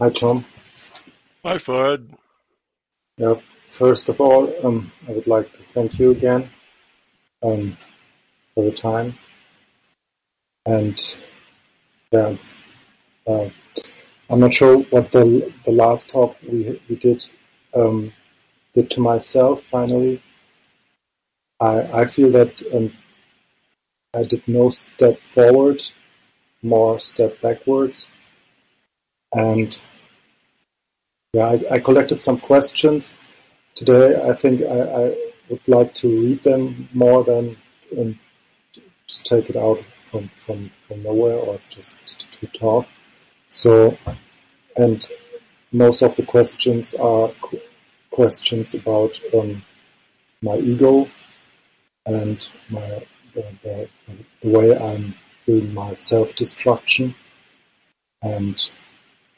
Hi, Tom. Hi, Foad. Yeah, first of all, I would like to thank you again um, for the time. And yeah, uh, I'm not sure what the last talk we did to myself. Finally, I feel that I did no step forward, more step backwards. And yeah, I collected some questions today. I think I would like to read them more than um, just take it out from nowhere or just to talk. So, and most of the questions are questions about my ego and the way I'm doing my self-destruction. And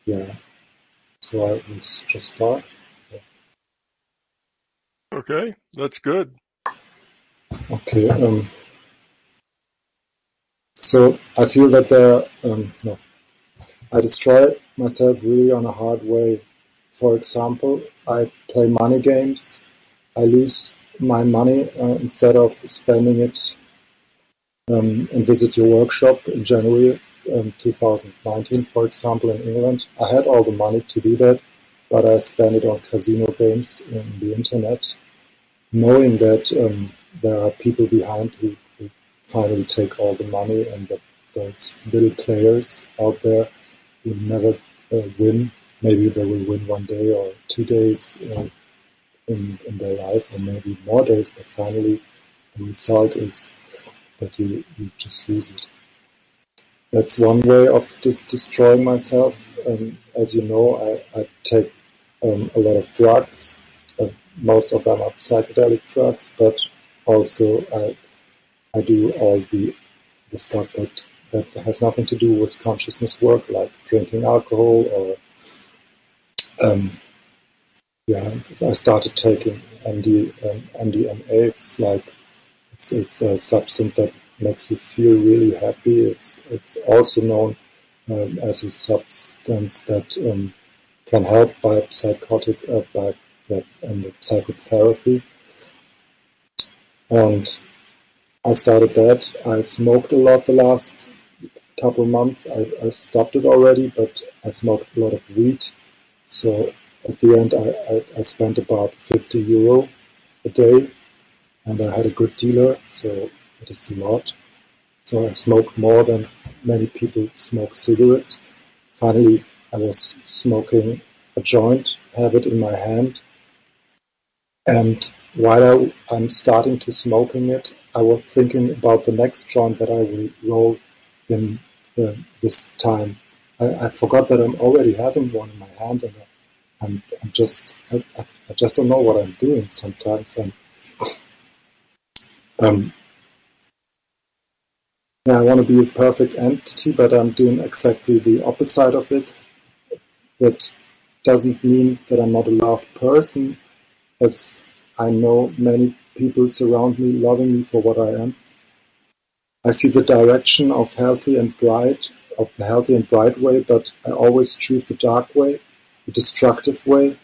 yeah, so I will just start. Okay, that's good. Okay, so I feel that no, I destroy myself really on a hard way. For example, I play money games. I lose my money instead of spending it and visit your workshop in January 2019, for example, in England. I had all the money to do that, but I spent it on casino games in the internet, knowing that there are people behind who finally take all the money and that there's little players out there who never win. Maybe they will win one day or 2 days in their life, or maybe more days, but finally the result is that you just lose it. That's one way of destroying myself. As you know, I take a lot of drugs. Most of them are psychedelic drugs, but also I do all the stuff that has nothing to do with consciousness work, like drinking alcohol or yeah. I started taking MDMA. It's like it's a substance that makes you feel really happy. It's also known as a substance that can help by psychotherapy. And I started that. I smoked a lot the last couple of months. I stopped it already, but I smoked a lot of weed. So at the end, I spent about €50 a day, and I had a good dealer, so it is a lot. So I smoked more than many people smoke cigarettes. Finally, I was smoking a joint, have it in my hand, and while I'm starting to smoking it, I was thinking about the next joint that I will roll in this time. I forgot that I'm already having one in my hand, and I'm just I just don't know what I'm doing sometimes. And um, yeah, I want to be a perfect entity, but I'm doing exactly the opposite of it. That doesn't mean that I'm not a loved person, as I know many people surround me loving me for what I am. I see the direction of the healthy and bright way, but I always choose the dark way, the destructive way.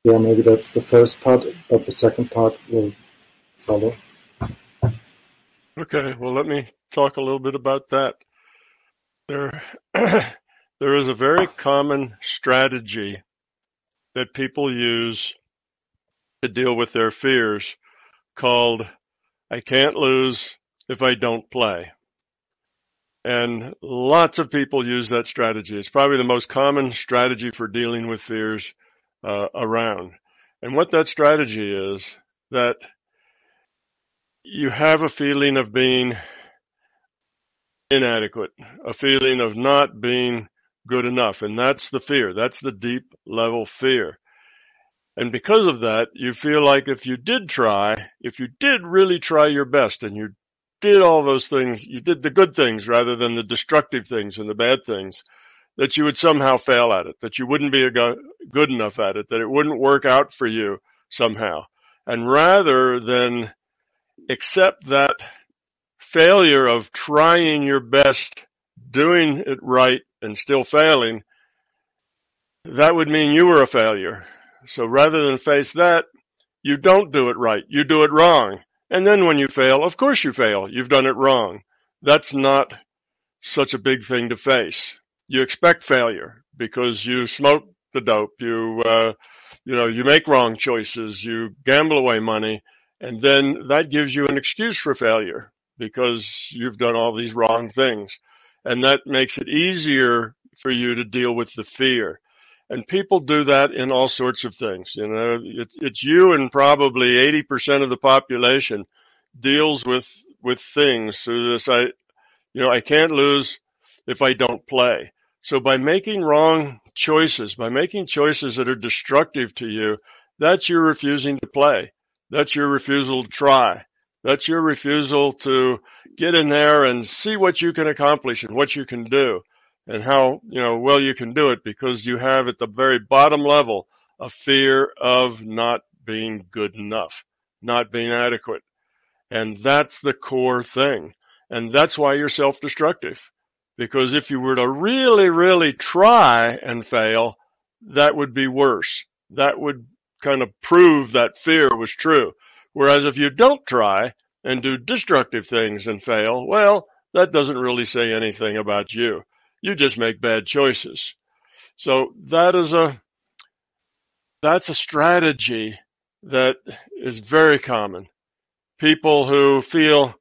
Yeah, maybe that's the first part, but the second part will follow. Okay, well, let me talk a little bit about that. There, there is a very common strategy that people use to deal with their fears called I can't lose if I don't play. And lots of people use that strategy. It's probably the most common strategy for dealing with fears around. And what that strategy is, that you have a feeling of being inadequate, a feeling of not being good enough. And that's the fear. That's the deep level fear. And because of that, you feel like if you did really try your best and you did all those things, you did the good things rather than the destructive things and the bad things, that you would somehow fail at it, that you wouldn't be good enough at it, that it wouldn't work out for you somehow. And rather than accept that failure of trying your best doing it right and still failing, that would mean you were a failure. So rather than face that, you don't do it right. You do it wrong. And then when you fail, of course you fail. You've done it wrong. That's not such a big thing to face. You expect failure because you smoke the dope. You make wrong choices. You gamble away money. And then that gives you an excuse for failure because you've done all these wrong things. And that makes it easier for you to deal with the fear. And people do that in all sorts of things. It's you and probably 80% of the population deals with things through this. I can't lose if I don't play. So by making wrong choices, by making choices that are destructive to you, that's your refusing to play. That's your refusal to try. That's your refusal to get in there and see what you can accomplish and what you can do and how, well you can do it, because you have at the very bottom level a fear of not being good enough, not being adequate. And that's the core thing. And that's why you're self-destructive. Because if you were to really, really try and fail, that would be worse. That would kind of prove that fear was true. Whereas if you don't try and do destructive things and fail, well, that doesn't really say anything about you. You just make bad choices. So that's a strategy that is very common. People who feel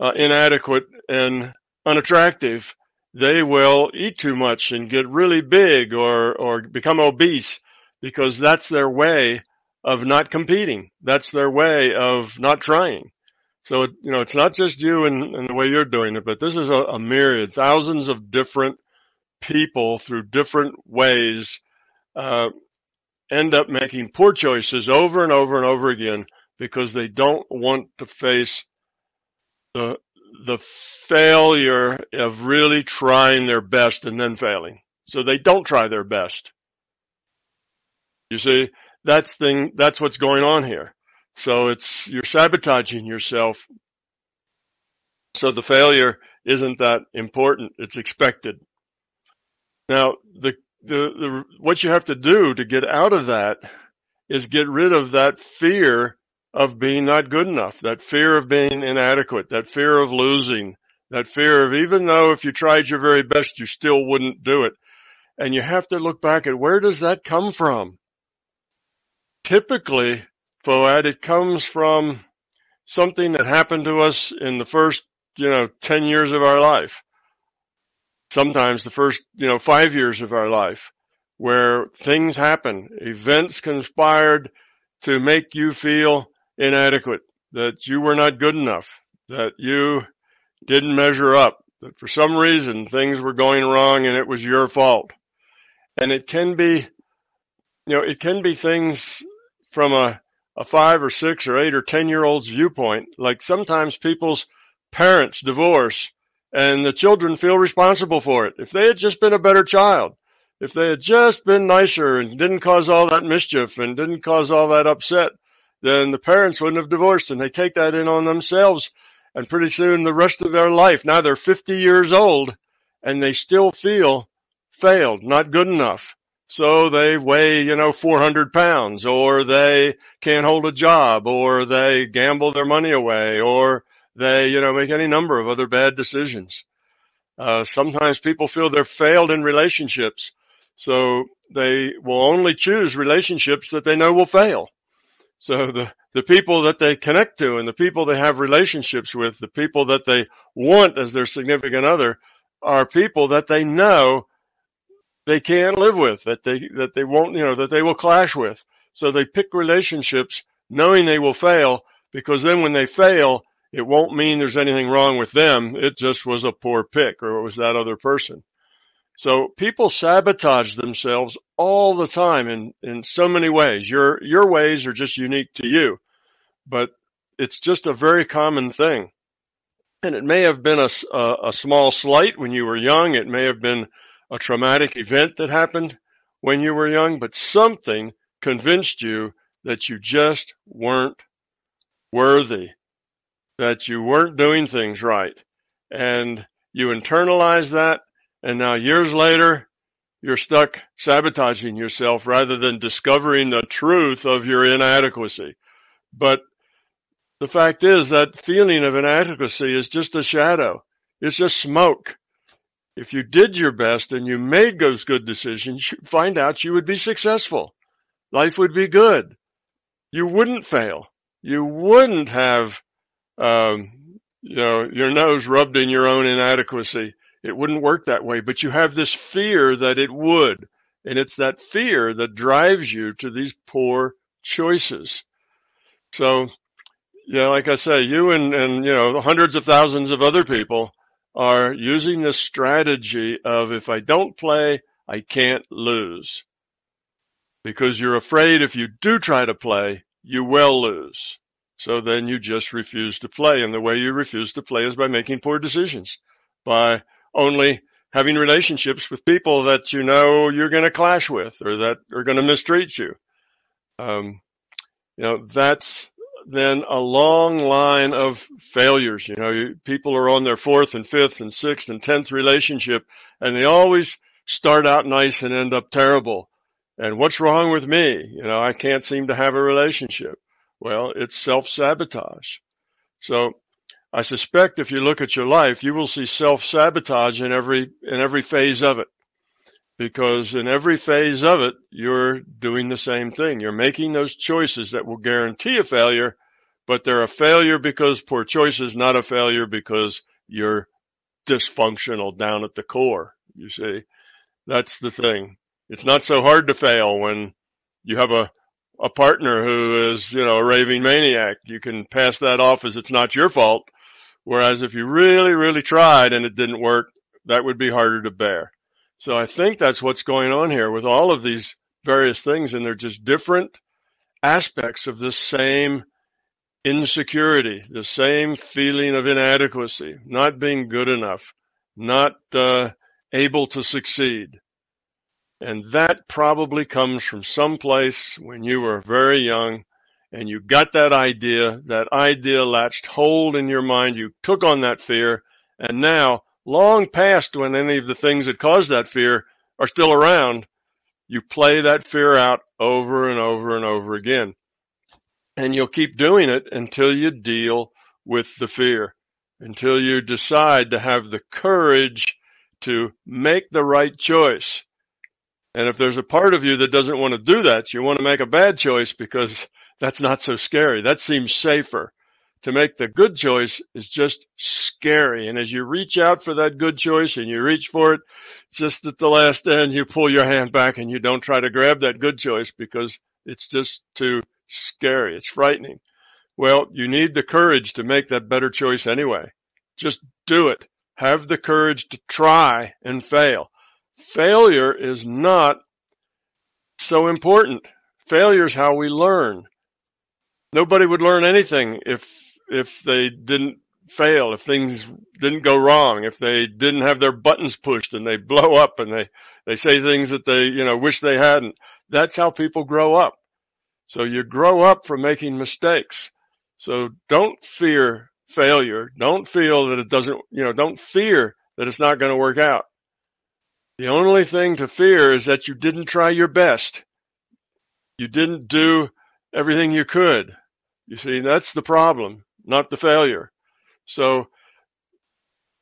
inadequate and unattractive, they will eat too much and get really big or become obese, because that's their way of not competing. That's their way of not trying. So, it's not just you and the way you're doing it, but this is a myriad, thousands of different people through different ways end up making poor choices over and over and over again because they don't want to face the failure of really trying their best and then failing. So they don't try their best. You see, that's what's going on here. So you're sabotaging yourself. So the failure isn't that important. It's expected. Now, what you have to do to get out of that is get rid of that fear of being not good enough, that fear of being inadequate, that fear of losing, that fear of, even though if you tried your very best, you still wouldn't do it. And you have to look back at, where does that come from? Typically, Foad, it comes from something that happened to us in the first, 10 years of our life. Sometimes the first, 5 years of our life, where things happen, events conspired to make you feel inadequate, that you were not good enough, that you didn't measure up, that for some reason things were going wrong and it was your fault. And it can be, things from a 5 or 6 or 8 or 10-year-old's viewpoint. Like sometimes people's parents divorce and the children feel responsible for it. If they had just been a better child, if they had just been nicer and didn't cause all that mischief and didn't cause all that upset, then the parents wouldn't have divorced, and they take that in on themselves. And pretty soon the rest of their life, now they're 50 years old and they still feel failed, not good enough. So they weigh, 400 pounds, or they can't hold a job, or they gamble their money away, or they, make any number of other bad decisions. Sometimes people feel they're failed in relationships, so they will only choose relationships that they know will fail. So the people that they connect to and the people they have relationships with, the people that they want as their significant other, are people that they know they can't live with, that they won't, that they will clash with. So they pick relationships knowing they will fail, because then when they fail, it won't mean there's anything wrong with them. It just was a poor pick, or it was that other person. So people sabotage themselves all the time in so many ways. Your ways are just unique to you, but it's just a very common thing. And it may have been a small slight when you were young. It may have been a traumatic event that happened when you were young, but something convinced you that you just weren't worthy, that you weren't doing things right. And You internalize that, and now years later, you're stuck sabotaging yourself rather than discovering the truth of your inadequacy. But the fact is that feeling of inadequacy is just a shadow. It's just smoke. If you did your best and you made those good decisions, you'd find out you would be successful. Life would be good. You wouldn't fail. You wouldn't have, your nose rubbed in your own inadequacy. It wouldn't work that way, but you have this fear that it would. And it's that fear that drives you to these poor choices. So, like I say, you and hundreds of thousands of other people are using this strategy of, if I don't play, I can't lose. Because you're afraid if you do try to play, you will lose. So then you just refuse to play. And the way you refuse to play is by making poor decisions, by only having relationships with people that you know you're going to clash with or that are going to mistreat you. That's then a long line of failures. People are on their fourth and fifth and sixth and 10th relationship, and they always start out nice and end up terrible. And what's wrong with me? I can't seem to have a relationship. Well, it's self-sabotage. So I suspect if you look at your life, you will see self-sabotage in every phase of it. Because in every phase of it, you're doing the same thing. You're making those choices that will guarantee a failure, but they're a failure because poor choices, not a failure because you're dysfunctional down at the core. You see, that's the thing. It's not so hard to fail when you have a partner who is, a raving maniac. You can pass that off as it's not your fault. Whereas if you really, really tried and it didn't work, that would be harder to bear. So I think that's what's going on here with all of these various things, and they're just different aspects of this same insecurity, the same feeling of inadequacy, not being good enough, not able to succeed. And that probably comes from someplace when you were very young and you got that idea latched hold in your mind, you took on that fear, and now, long past when any of the things that caused that fear are still around, you play that fear out over and over and over again. And you'll keep doing it until you deal with the fear, until you decide to have the courage to make the right choice. And if there's a part of you that doesn't want to do that, you want to make a bad choice because that's not so scary. That seems safer. To make the good choice is just scary. And as you reach out for that good choice and you reach for it, just at the last end, you pull your hand back and you don't try to grab that good choice because it's just too scary. It's frightening. Well, you need the courage to make that better choice anyway. Just do it. Have the courage to try and fail. Failure is not so important. Failure is how we learn. Nobody would learn anything if they didn't fail, if things didn't go wrong, if they didn't have their buttons pushed and they blow up and they say things that they, wish they hadn't. That's how people grow up. So you grow up from making mistakes. So don't fear failure. Don't feel that it doesn't, don't fear that it's not going to work out. The only thing to fear is that you didn't try your best. You didn't do everything you could. You see, that's the problem, not the failure. So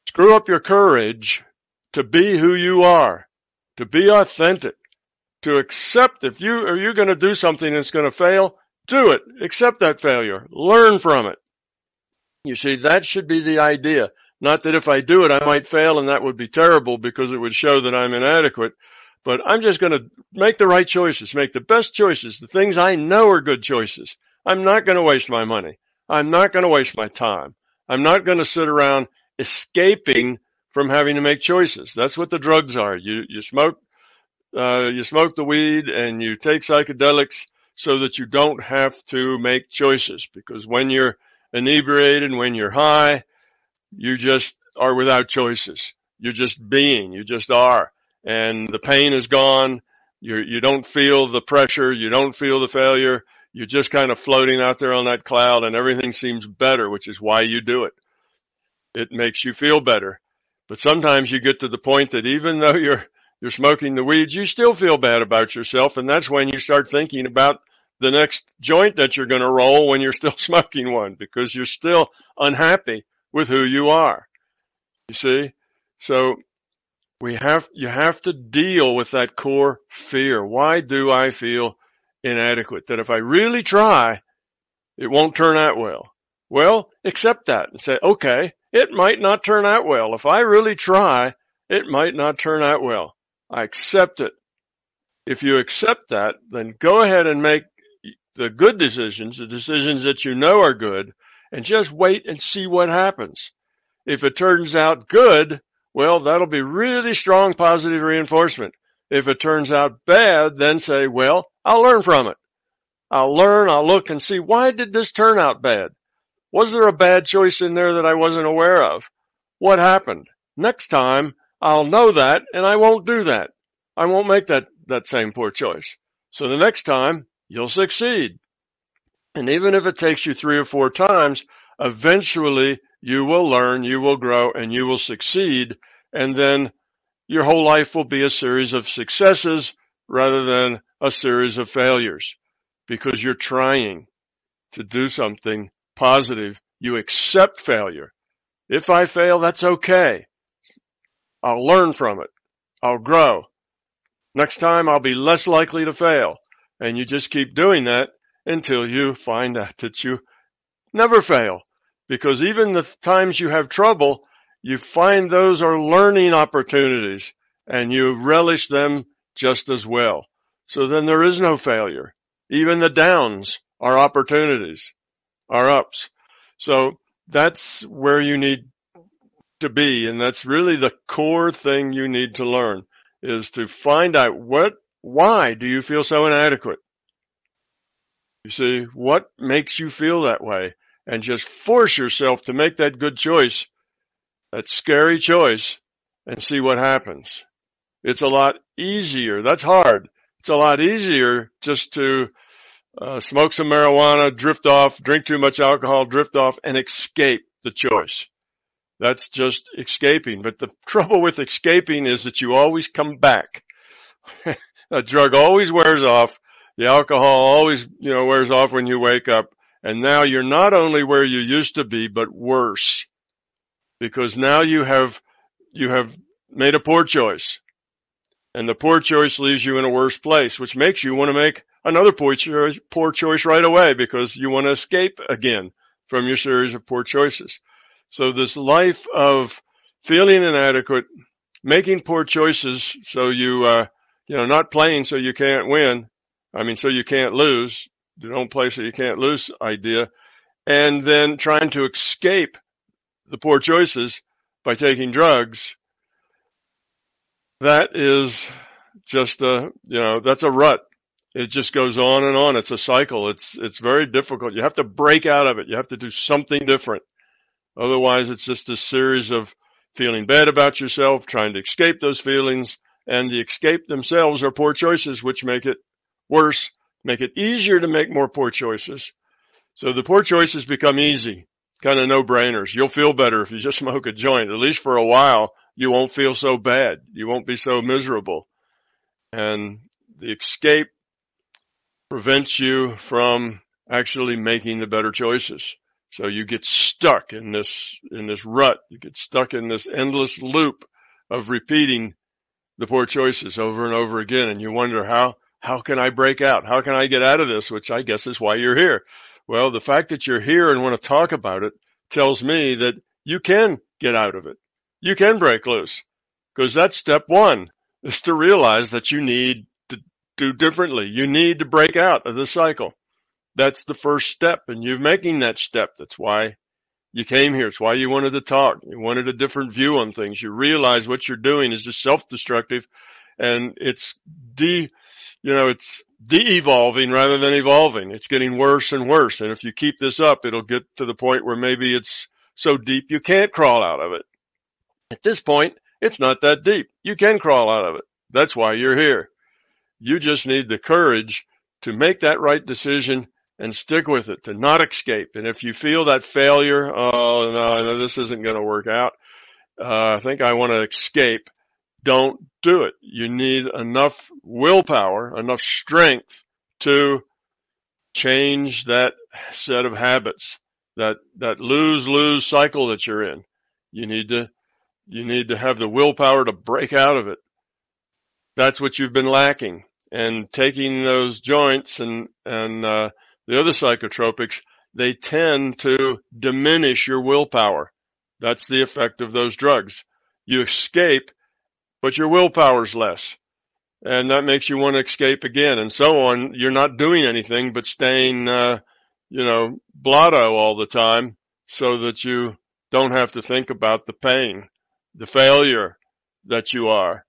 screw up your courage to be who you are, to be authentic, to accept if you're going to do something that's going to fail, do it. Accept that failure. Learn from it. You see, that should be the idea. Not that if I do it, I might fail and that would be terrible because it would show that I'm inadequate. But I'm just going to make the right choices, make the best choices, the things I know are good choices. I'm not going to waste my money. I'm not going to waste my time. I'm not going to sit around escaping from having to make choices. That's what the drugs are. You smoke the weed and you take psychedelics so that you don't have to make choices. Because when you're inebriated, when you're high, you just are without choices. You're just being. You just are. And the pain is gone. You don't feel the pressure. You don't feel the failure. You're just kind of floating out there on that cloud and everything seems better, which is why you do it. It makes you feel better. But sometimes you get to the point that even though you're smoking the weeds, you still feel bad about yourself, and that's when you start thinking about the next joint that you're going to roll when you're still smoking one, because you're still unhappy with who you are. You see? So you have to deal with that core fear. Why do I feel inadequate? That if I really try, it won't turn out well. Well, accept that and say, okay, it might not turn out well. If I really try, it might not turn out well. I accept it. If you accept that, then go ahead and make the good decisions, the decisions that you know are good, and just wait and see what happens. If it turns out good, well, that'll be really strong positive reinforcement. If it turns out bad, then say, well, I'll learn from it. I'll learn, I'll look and see, why did this turn out bad? Was there a bad choice in there that I wasn't aware of? What happened? Next time, I'll know that, and I won't do that. I won't make that same poor choice. So the next time, you'll succeed. And even if it takes you 3 or 4 times, eventually you will learn, you will grow, and you will succeed. And then your whole life will be a series of successes rather than a series of failures, because you're trying to do something positive. You accept failure. If I fail, that's okay. I'll learn from it. I'll grow. Next time, I'll be less likely to fail. And you just keep doing that until you find out that you never fail. Because even the times you have trouble, you find those are learning opportunities, and you relish them just as well. So then there is no failure. Even the downs are opportunities, are ups. So that's where you need to be, and that's really the core thing you need to learn, is to find out why do you feel so inadequate? You see, what makes you feel that way? And just force yourself to make that good choice, that scary choice, and see what happens. It's a lot easier. That's hard. It's a lot easier just to smoke some marijuana, drift off, drink too much alcohol, drift off, and escape the choice. That's just escaping. But the trouble with escaping is that you always come back. A drug always wears off. The alcohol always, wears off when you wake up. And now you're not only where you used to be, but worse. Because now you have made a poor choice. And the poor choice leaves you in a worse place, which makes you want to make another poor choice right away, because you want to escape again from your series of poor choices. So this life of feeling inadequate, making poor choices, so not playing so you can't win, so you can't lose, don't play so you can't lose idea, and then trying to escape the poor choices by taking drugs, that is just that's a rut. It just goes on and on. It's a cycle. It's very difficult. You have to break out of it. You have to do something different. Otherwise, it's just a series of feeling bad about yourself, trying to escape those feelings, and the escape themselves are poor choices, which make it worse, make it easier to make more poor choices. So the poor choices become easy, kind of no-brainers. You'll feel better if you just smoke a joint. At least for a while, you won't feel so bad. You won't be so miserable. And the escape prevents you from actually making the better choices. So you get stuck in this rut. You get stuck in this endless loop of repeating the poor choices over and over again. And you wonder, how can I break out? How can I get out of this? Which I guess is why you're here. Well, the fact that you're here and want to talk about it tells me that you can get out of it. You can break loose, because that's step one, is to realize that you need to do differently. You need to break out of the cycle. That's the first step, and you're making that step. That's why you came here. It's why you wanted to talk. You wanted a different view on things. You realize what you're doing is just self-destructive, and it's de-evolving rather than evolving. It's getting worse and worse, and if you keep this up, it'll get to the point where maybe it's so deep you can't crawl out of it. At this point, it's not that deep. You can crawl out of it. That's why you're here. You just need the courage to make that right decision and stick with it, to not escape. And if you feel that failure, oh, no, this isn't going to work out, I think I want to escape. Don't do it. You need enough willpower, enough strength to change that set of habits, that lose-lose cycle that you're in. You need to have the willpower to break out of it. That's what you've been lacking. And taking those joints and the other psychotropics, they tend to diminish your willpower. That's the effect of those drugs. You escape, but your willpower's less. And that makes you want to escape again, and so on. You're not doing anything but staying, blotto all the time, so that you don't have to think about the pain, the failure that you are.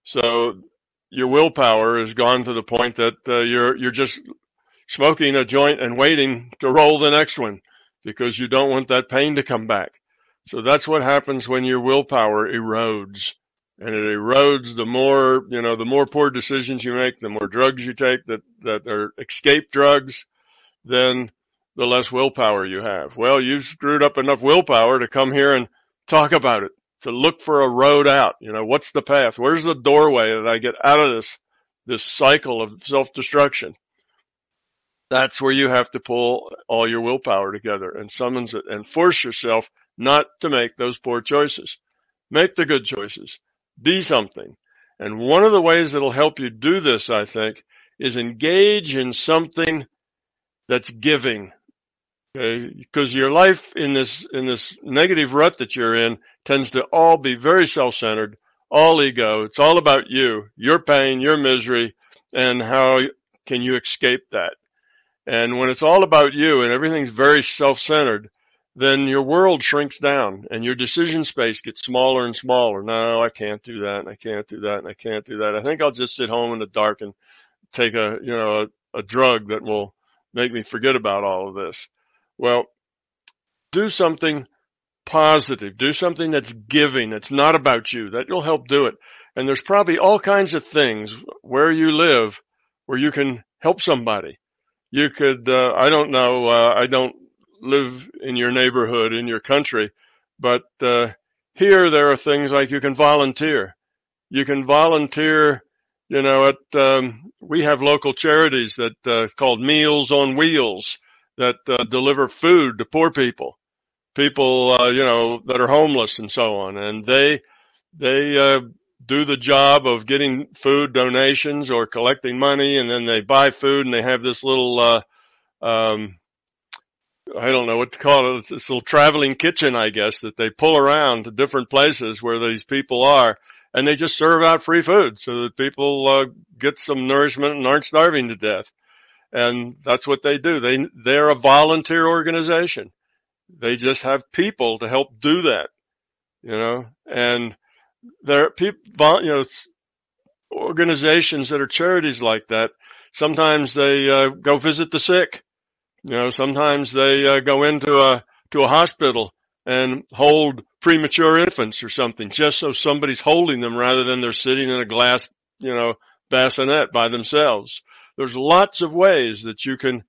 So your willpower is gone to the point that you're just smoking a joint and waiting to roll the next one because you don't want that pain to come back. So that's what happens when your willpower erodes. And it erodes the more poor decisions you make, the more drugs you take that are escape drugs, then the less willpower you have. Well, you've screwed up enough willpower to come here and talk about it, to look for a road out. What's the path? Where's the doorway that I get out of this cycle of self-destruction? That's where you have to pull all your willpower together and summons it and force yourself not to make those poor choices. Make the good choices. Be something. And one of the ways that'll help you do this, I think, is engage in something that's giving. Okay? Because your life in this negative rut that you're in tends to all be very self-centered, all ego. It's all about you, your pain, your misery, and how can you escape that. And when it's all about you and everything's very self-centered, then your world shrinks down and your decision space gets smaller and smaller. No, I can't do that, and I can't do that, and I can't do that. I think I'll just sit home in the dark and take a drug that will make me forget about all of this. Well, do something positive. Do something that's giving. It's not about you. That will help do it. And there's probably all kinds of things where you live where you can help somebody. You could, I don't know, I don't live in your neighborhood, in your country, but here there are things like you can volunteer. You can volunteer, we have local charities that called Meals on Wheels that deliver food to poor people that are homeless and so on. And they do the job of getting food donations or collecting money, and then they buy food, and they have this little I don't know what to call it, this little traveling kitchen, I guess, that they pull around to different places where these people are, and they just serve out free food so that people get some nourishment and aren't starving to death. And that's what they do. They're a volunteer organization. They just have people to help do that, and there are people, organizations that are charities like that. Sometimes they go visit the sick. Sometimes they go into a hospital and hold premature infants or something, just so somebody's holding them rather than they're sitting in a glass, bassinet by themselves. There's lots of ways that you can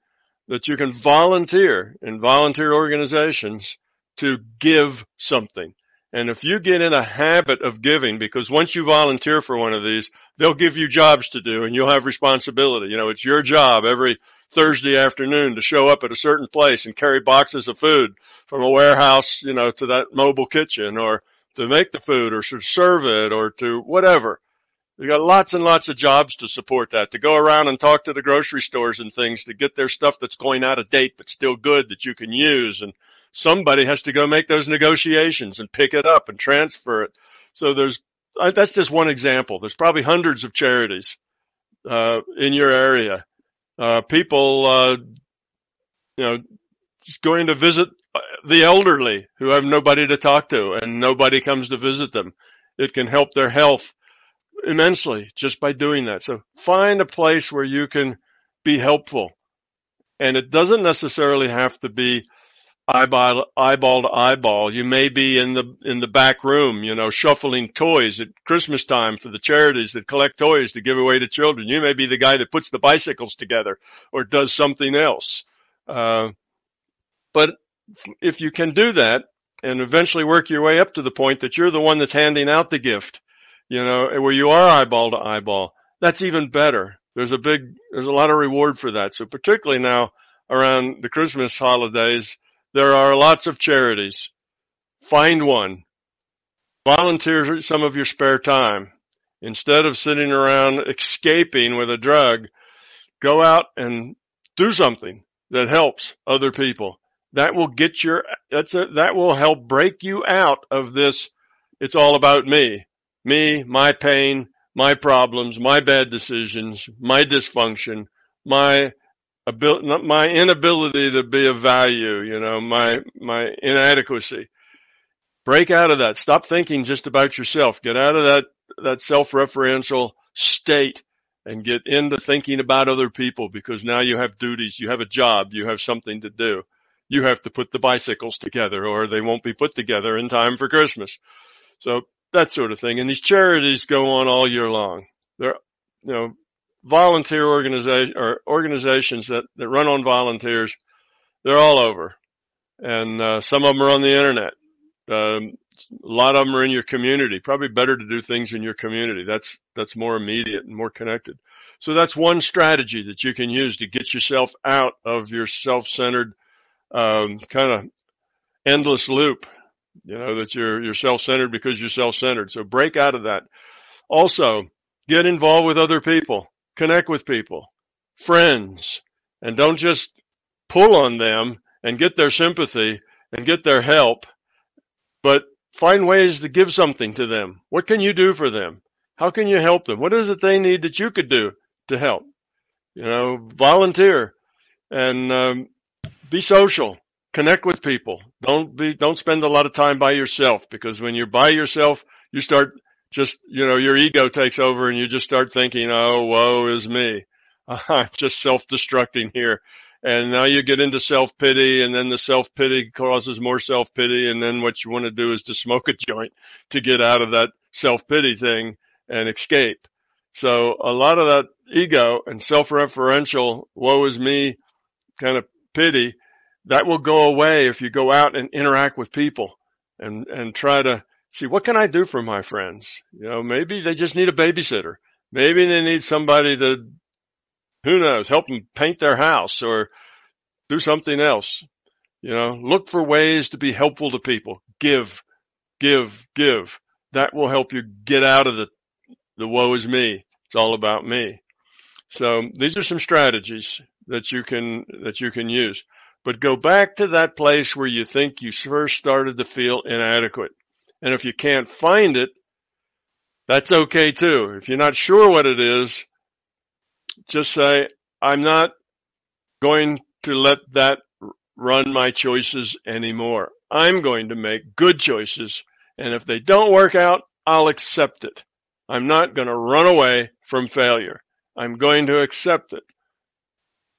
volunteer in volunteer organizations to give something. And if you get in a habit of giving, because once you volunteer for one of these, they'll give you jobs to do and you'll have responsibility. It's your job every Thursday afternoon to show up at a certain place and carry boxes of food from a warehouse, to that mobile kitchen, or to make the food, or to serve it, or to whatever. You got lots and lots of jobs to support that, to go around and talk to the grocery stores and things to get their stuff that's going out of date but still good that you can use. And somebody has to go make those negotiations and pick it up and transfer it. So that's just one example. There's probably hundreds of charities in your area. People, just going to visit the elderly who have nobody to talk to and nobody comes to visit them. It can help their health immensely just by doing that. So find a place where you can be helpful. And it doesn't necessarily have to be eyeball to eyeball. You may be in the back room, shuffling toys at Christmas time for the charities that collect toys to give away to children. You may be the guy that puts the bicycles together or does something else. But if you can do that, and eventually work your way up to the point that you're the one that's handing out the gift, where you are eyeball to eyeball. That's even better. There's a lot of reward for that. So particularly now around the Christmas holidays, there are lots of charities. Find one. Volunteer some of your spare time. Instead of sitting around escaping with a drug, go out and do something that helps other people. That will that will help break you out of this. It's all about me, my pain, my problems, my bad decisions, my dysfunction, my inability to be of value, my inadequacy. Break out of that. Stop thinking just about yourself. Get out of that self-referential state and get into thinking about other people, because now you have duties, you have a job, you have something to do. You have to put the bicycles together, or they won't be put together in time for Christmas. So that sort of thing. And these charities go on all year long. They're, volunteer organizations that run on volunteers. They're all over. And some of them are on the internet. A lot of them are in your community. Probably better to do things in your community. That's more immediate and more connected. So that's one strategy that you can use to get yourself out of your self-centered kind of endless loop. That you're self-centered because you're self-centered. So break out of that. Also, get involved with other people. Connect with people, friends, and don't just pull on them and get their sympathy and get their help. But find ways to give something to them. What can you do for them? How can you help them? What is it they need that you could do to help? Volunteer and be social. Connect with people. Don't spend a lot of time by yourself, because when you're by yourself, you start your ego takes over and you just start thinking, oh, woe is me. I'm just self-destructing here. And now you get into self-pity, and then the self-pity causes more self-pity, and then what you want to do is to smoke a joint to get out of that self-pity thing and escape. So a lot of that ego and self-referential, woe is me kind of pity, that will go away if you go out and interact with people and try to see, what can I do for my friends? Maybe they just need a babysitter. Maybe they need somebody to, who knows, help them paint their house or do something else. Look for ways to be helpful to people. Give. That will help you get out of the woe is me. It's all about me. So these are some strategies that you can use. But go back to that place where you think you first started to feel inadequate. And if you can't find it, that's okay too. If you're not sure what it is, just say, I'm not going to let that run my choices anymore. I'm going to make good choices. And if they don't work out, I'll accept it. I'm not going to run away from failure. I'm going to accept it.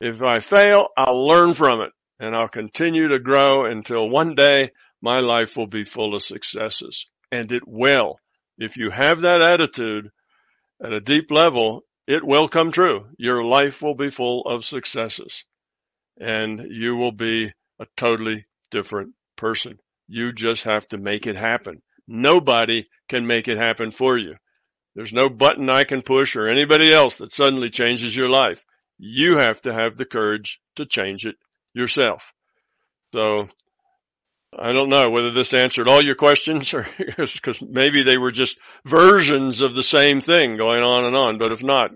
If I fail, I'll learn from it. And I'll continue to grow until one day my life will be full of successes. And it will. If you have that attitude at a deep level, it will come true. Your life will be full of successes. And you will be a totally different person. You just have to make it happen. Nobody can make it happen for you. There's no button I can push or anybody else that suddenly changes your life. You have to have the courage to change it yourself. So I don't know whether this answered all your questions, or because maybe they were just versions of the same thing going on and on. But if not,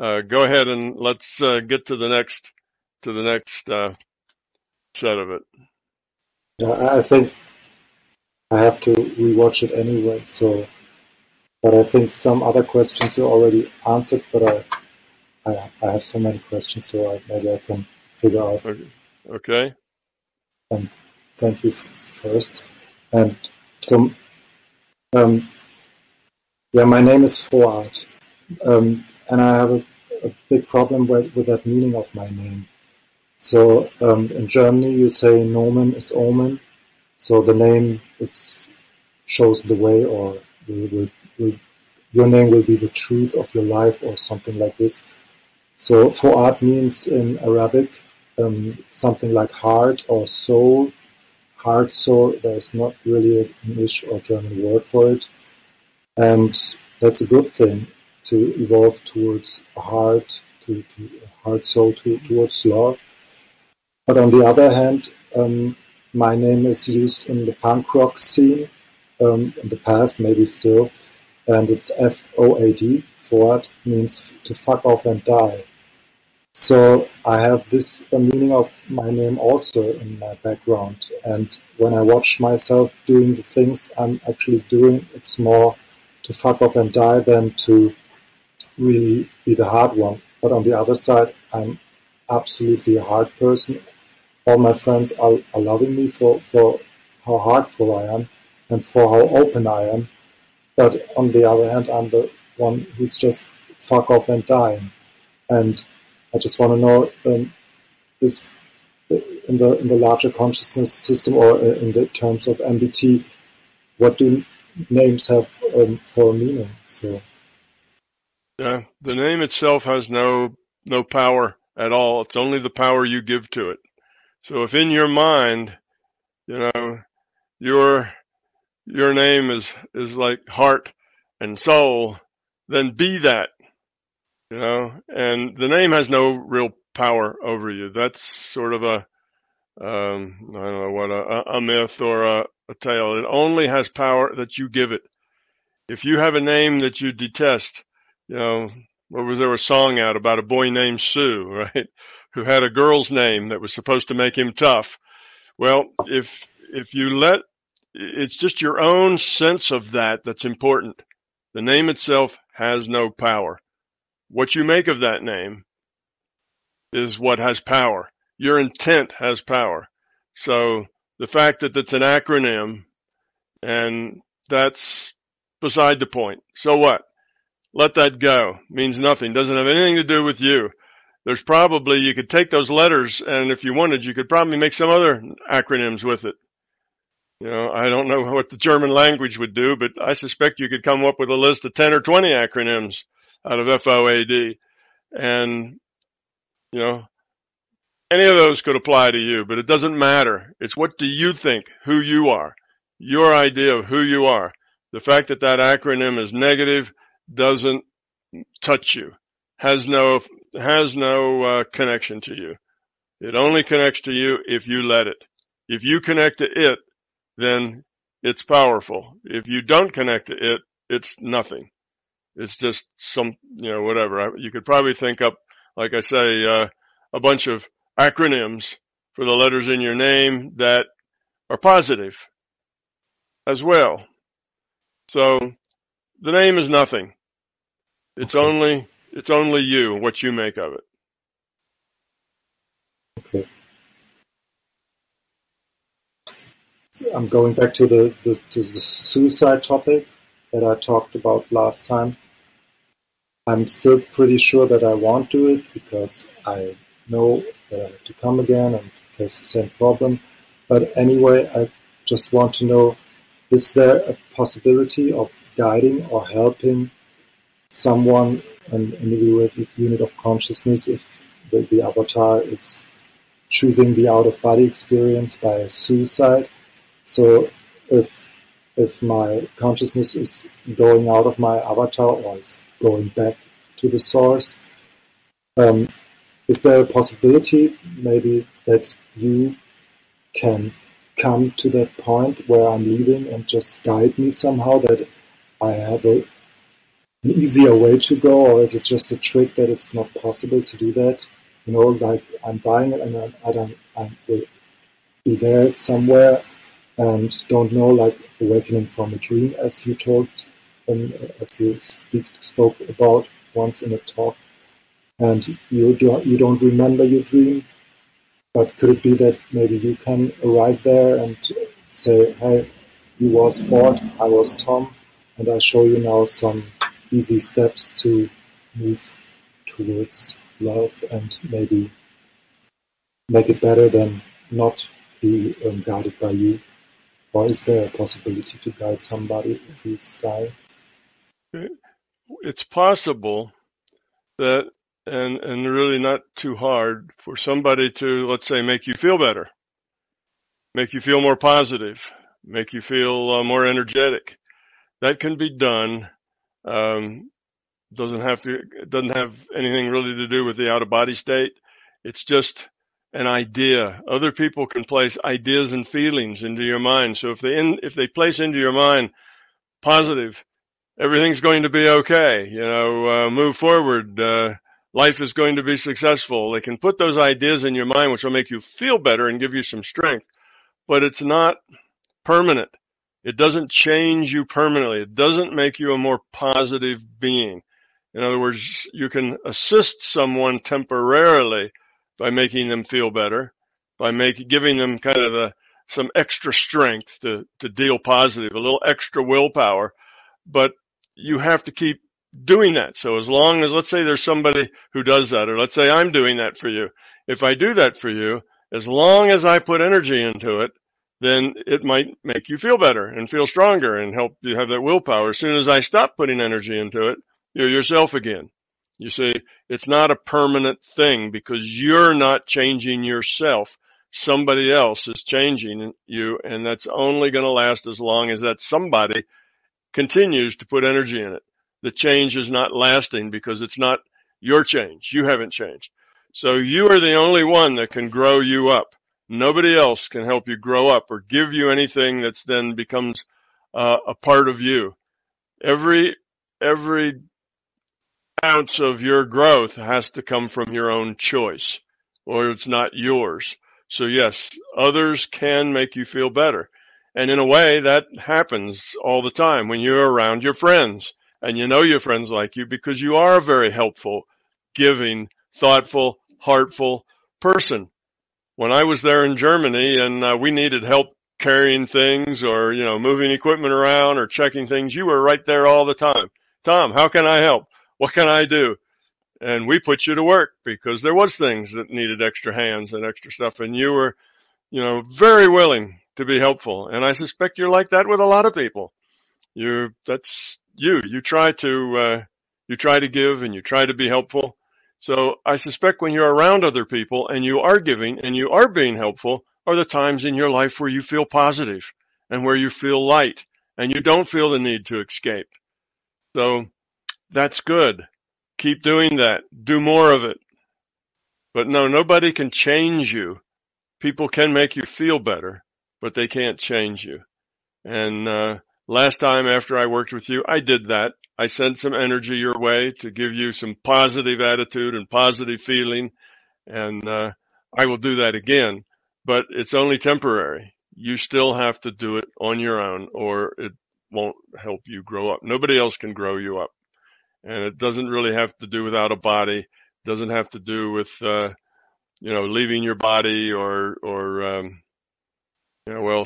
go ahead and let's get to the next set of it. Yeah, I think I have to rewatch it anyway. But I think some other questions you already answered. But I have so many questions, so maybe I can figure out. Okay. And thank you first. And so, my name is Foad, and I have a big problem with that meaning of my name. So in Germany, you say Nomen is Omen, so the name shows the way, or your name will be the truth of your life, or something like this. So Foad means in Arabic something like heart or soul, heart soul. There's not really an English or German word for it. And that's a good thing to evolve towards a heart, to a heart soul, towards love. But on the other hand, my name is used in the punk rock scene, in the past, maybe still, and it's F-O-A-D. Foad means to fuck off and die. So I have this meaning of my name also in my background. And when I watch myself doing the things I'm actually doing, it's more to fuck off and die than to really be the hard one. But on the other side, I'm absolutely a hard person. All my friends are loving me for how hardcore I am and for how open I am. But on the other hand, I'm the one who's just fuck off and dying. And I just want to know, is in the larger consciousness system or in the terms of MBT, what do names have for meaning? So Yeah, the name itself has no power at all. It's only the power you give to it. So if in your mind, your name is like heart and soul, then be that, and the name has no real power over you. That's sort of I don't know what, a myth or a tale. It only has power that you give it. If you have a name that you detest, there was a song out about a boy named Sue, right? Who had a girl's name that was supposed to make him tough. Well, if it's just your own sense of that's important. The name itself has no power. What you make of that name is what has power. Your intent has power. So the fact that it's an acronym, and that's beside the point. So what? Let that go. Means nothing. Doesn't have anything to do with you. There's probably, you could take those letters, and if you wanted, you could probably make some other acronyms with it. I don't know what the German language would do, but I suspect you could come up with a list of 10 or 20 acronyms out of FOAD. And, any of those could apply to you, but it doesn't matter. It's what do you think, who you are, your idea of who you are. The fact that that acronym is negative doesn't touch you, has no connection to you. It only connects to you if you let it. If you connect to it, then it's powerful. If you don't connect to it, it's nothing. It's just some, whatever. You could probably think up, like I say, a bunch of acronyms for the letters in your name that are positive as well. So the name is nothing. It's okay. only you, what you make of it. Okay. So I'm going back to the suicide topic that I talked about last time. I'm still pretty sure that I won't do it because I know that I have to come again and face the same problem. But anyway, I just want to know, is there a possibility of guiding or helping someone, an individual unit of consciousness, if the avatar is choosing the out-of-body experience by suicide? So if my consciousness is going out of my avatar or is going back to the source, is there a possibility maybe that you can come to that point where I'm leaving and just guide me somehow, that I have an easier way to go, or is it just a trick that it's not possible to do that? Like I'm dying and I will be there somewhere and don't know, like awakening from a dream, as you told, as you spoke about once in a talk, and you don't remember your dream, but could it be that maybe you can arrive there and say, hey, you was Ford, I was Tom, and I show you now some easy steps to move towards love and maybe make it better than not be guided by you? Or is there a possibility to guide somebody if he's dying? It's possible that, and really not too hard for somebody to, let's say, make you feel better. make you feel more positive, make you feel more energetic. That can be done. Doesn't have anything really to do with the out of body state. It's just an idea. Other people can place ideas and feelings into your mind. So if they place into your mind positive, everything's going to be okay, move forward, life is going to be successful. They can put those ideas in your mind, which will make you feel better and give you some strength, but it's not permanent. It doesn't change you permanently. It doesn't make you a more positive being. In other words, you can assist someone temporarily by making them feel better, by giving them kind of some extra strength to deal positive, a little extra willpower, but you have to keep doing that. So as long as, let's say there's somebody who does that, or let's say I'm doing that for you. If I do that for you, as long as I put energy into it, then it might make you feel better and feel stronger and help you have that willpower. As soon as I stop putting energy into it, you're yourself again. You see, it's not a permanent thing because you're not changing yourself. Somebody else is changing you, and that's only going to last as long as that somebody continues to put energy in it. The change is not lasting because it's not your change. You haven't changed. So you are the only one that can grow you up. Nobody else can help you grow up or give you anything that's then becomes a part of you. Every ounce of your growth has to come from your own choice, or it's not yours. So yes, others can make you feel better. And in a way, that happens all the time when you're around your friends, and you know your friends like you because you are a very helpful, giving, thoughtful, heartful person. When I was there in Germany and we needed help carrying things or, moving equipment around or checking things, you were right there all the time. Tom, how can I help? What can I do? And we put you to work because there was things that needed extra hands and extra stuff. And you were, very willing to be helpful. And I suspect you're like that with a lot of people. That's you. You try to give and you try to be helpful. So I suspect when you're around other people and you are giving and you are being helpful are the times in your life where you feel positive and where you feel light and you don't feel the need to escape. So that's good. Keep doing that. Do more of it. But no, nobody can change you. People can make you feel better, but they can't change you. And last time after I worked with you, I did that. I sent some energy your way to give you some positive attitude and positive feeling, and I will do that again, but it's only temporary. You still have to do it on your own, or it won't help you grow up. Nobody else can grow you up, and it doesn't really have to do with out of body. It doesn't have to do with leaving your body or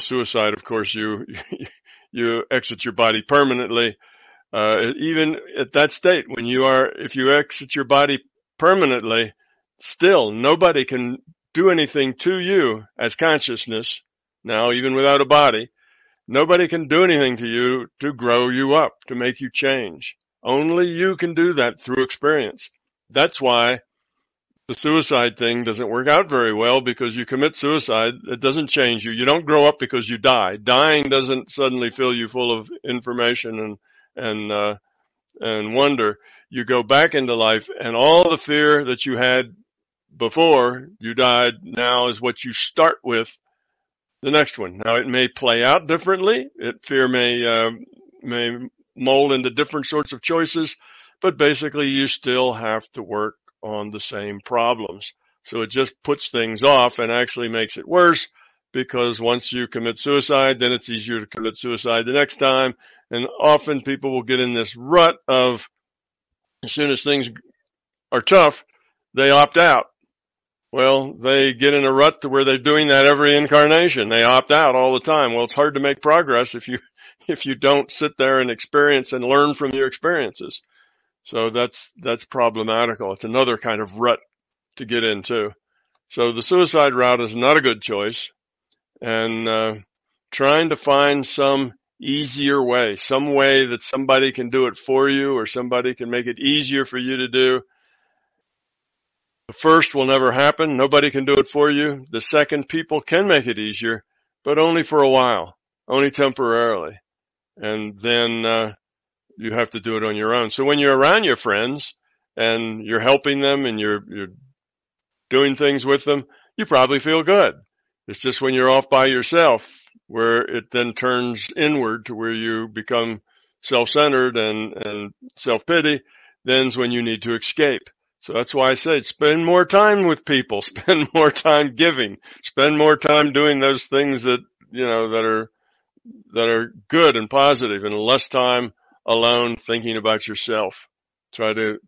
suicide. Of course, you exit your body permanently. Even at that state, if you exit your body permanently, still nobody can do anything to you as consciousness. Now, even without a body, nobody can do anything to you to grow you up, to make you change. Only you can do that through experience. That's why the suicide thing doesn't work out very well, because you commit suicide, it doesn't change you. You don't grow up because you die. Dying doesn't suddenly fill you full of information and wonder. You go back into life, and all the fear that you had before you died now is what you start with the next one. Now, it may play out differently. Fear may mold into different sorts of choices, but basically you still have to work on the same problems. So it just puts things off and actually makes it worse, because once you commit suicide, then it's easier to commit suicide the next time. And often people will get in this rut of, as soon as things are tough, they opt out. Well, they get in a rut to where they're doing that every incarnation. They opt out all the time. Well, it's hard to make progress if you don't sit there and experience and learn from your experiences. So that's problematical. It's another kind of rut to get into. So the suicide route is not a good choice. And trying to find some easier way, some way that somebody can do it for you or somebody can make it easier for you to do. The first will never happen. Nobody can do it for you. The second, people can make it easier, but only for a while, only temporarily. And then you have to do it on your own. So when you're around your friends and you're helping them and you're doing things with them, you probably feel good. It's just when you're off by yourself where it then turns inward to where you become self-centered and self-pity, then's when you need to escape. So that's why I say spend more time with people, spend more time giving, spend more time doing those things that, that are good and positive, and less time alone thinking about yourself. Try to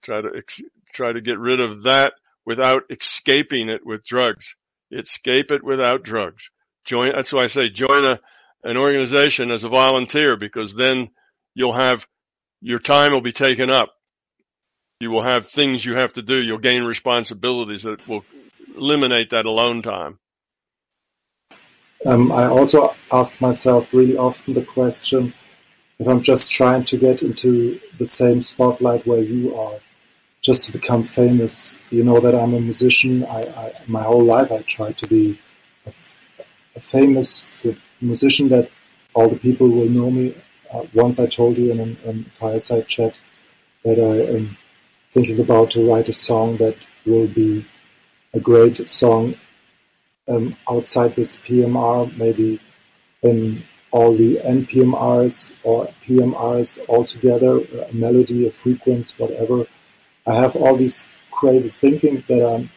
get rid of that without escaping it with drugs. Escape it without drugs. That's why I say join an organization as a volunteer, because then your time will be taken up. You will have things you have to do. You'll gain responsibilities that will eliminate that alone time. I also ask myself really often the question, if I'm just trying to get into the same spotlight where you are, just to become famous. You know that I'm a musician. My whole life I tried to be a famous musician that all the people will know me. Once I told you in a fireside chat that I am thinking about to write a song that will be a great song outside this PMR, maybe in all the NPMRs or PMRs all together, a melody, a frequency, whatever. I have all these crazy thinking that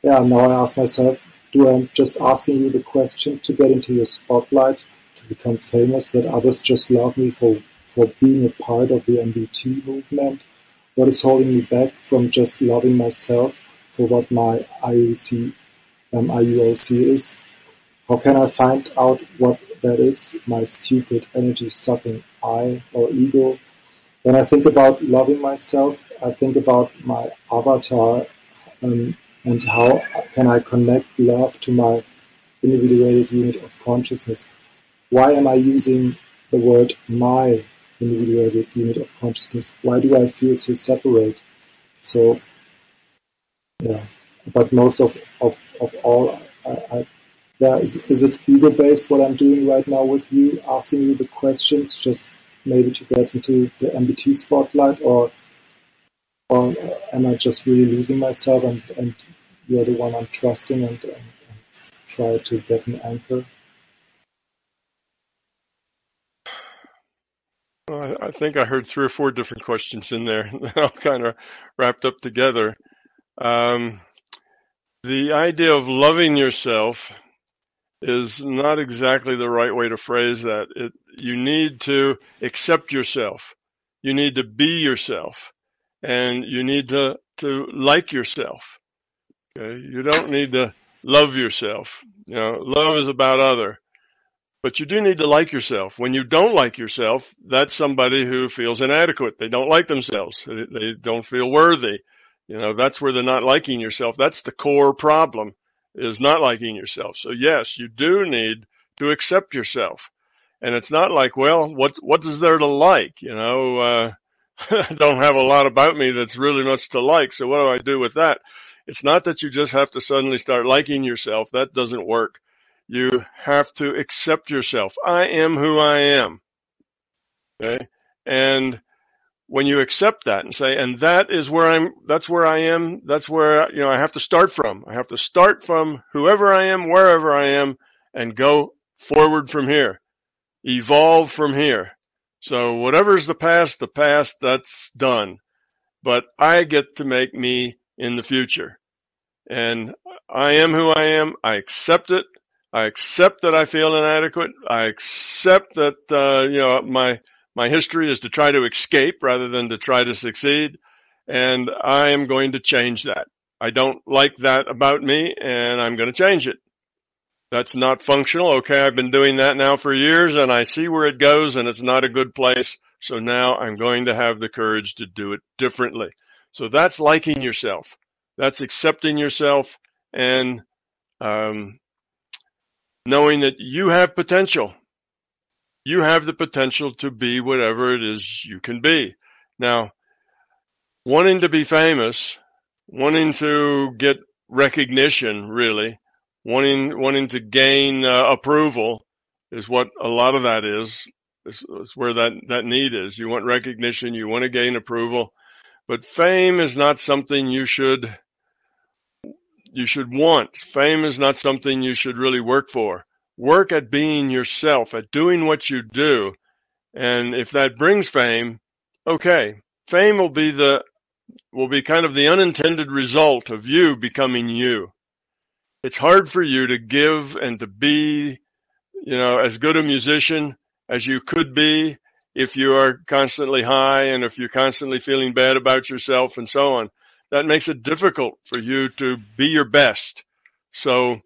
now I ask myself, do I just asking you the question to get into your spotlight, to become famous, that others just love me for being a part of the MBT movement? What is holding me back from just loving myself for what my IUOC is? How can I find out what that is, my stupid energy-sucking I or ego? When I think about loving myself, I think about my avatar and how can I connect love to my individuated unit of consciousness. Why am I using the word my individuated unit of consciousness? Why do I feel so separate? So, yeah, but most of all, is it ego-based what I'm doing right now with you, asking you the questions, just maybe to get into the MBT spotlight, or am I just really losing myself and you're the one I'm trusting and try to get an anchor? Well, I think I heard 3 or 4 different questions in there, all kind of wrapped up together. The idea of loving yourself is not exactly the right way to phrase that. You need to accept yourself. You need to be yourself. And you need to like yourself. Okay? You don't need to love yourself. Love is about other. But you do need to like yourself. When you don't like yourself, that's somebody who feels inadequate. They don't like themselves. They don't feel worthy. That's where they're not liking yourself. That's the core problem, is not liking yourself. So yes, you do need to accept yourself. And it's not like, well, what is there to like? I don't have a lot about me that's really much to like. So what do I do with that? It's not that you just have to suddenly start liking yourself. That doesn't work. You have to accept yourself. I am who I am. Okay. And when you accept that and say, and that's where I am, that's where, I have to start from. I have to start from whoever I am, wherever I am, and go forward from here, evolve from here. So whatever's the past, that's done. But I get to make me in the future. And I am who I am. I accept it. I accept that I feel inadequate. I accept that, my history is to try to escape rather than to try to succeed. And I am going to change that. I don't like that about me, and I'm going to change it. That's not functional. Okay, I've been doing that now for years, and I see where it goes, and it's not a good place. So now I'm going to have the courage to do it differently. So that's liking yourself. That's accepting yourself and knowing that you have potential. You have the potential to be whatever it is you can be. Now, wanting to be famous, wanting to get recognition, really, wanting to gain approval, is what a lot of that is where that need is. You want recognition, you want to gain approval, but fame is not something you should want. Fame is not something you should really work for. Work at being yourself, at doing what you do. And if that brings fame, okay. Fame will be kind of the unintended result of you becoming you. It's hard for you to give and to be, as good a musician as you could be if you are constantly high and if you're constantly feeling bad about yourself and so on. That makes it difficult for you to be your best. So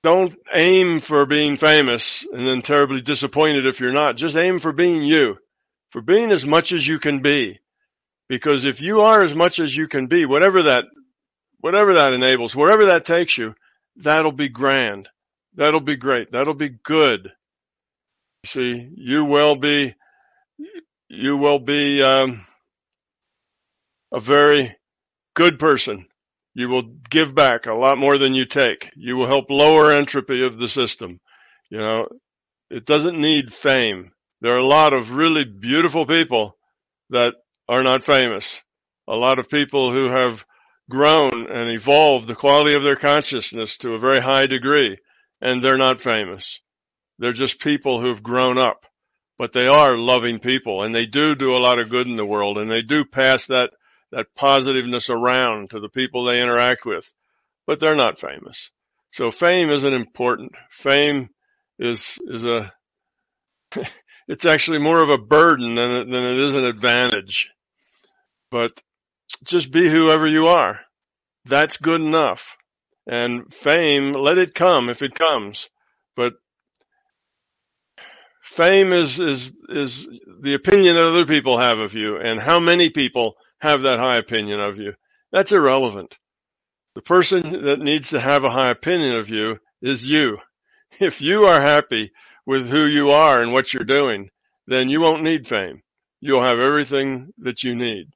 don't aim for being famous and then terribly disappointed if you're not. Just aim for being you, for being as much as you can be. Because if you are as much as you can be, whatever that enables, wherever that takes you, that'll be grand. That'll be great. That'll be good. See, you will be a very good person. You will give back a lot more than you take. You will help lower entropy of the system. It doesn't need fame. There are a lot of really beautiful people that are not famous. A lot of people who have grown and evolved the quality of their consciousness to a very high degree, and they're not famous. They're just people who've grown up, but they are loving people, and they do a lot of good in the world, and they do pass that positiveness around to the people they interact with, but they're not famous. So fame isn't important. Fame is it's actually more of a burden than it is an advantage. But just be whoever you are. That's good enough. And fame, let it come if it comes. But fame is the opinion that other people have of you, and how many people have that high opinion of you. That's irrelevant. The person that needs to have a high opinion of you is you. If you are happy with who you are and what you're doing, then you won't need fame. You'll have everything that you need.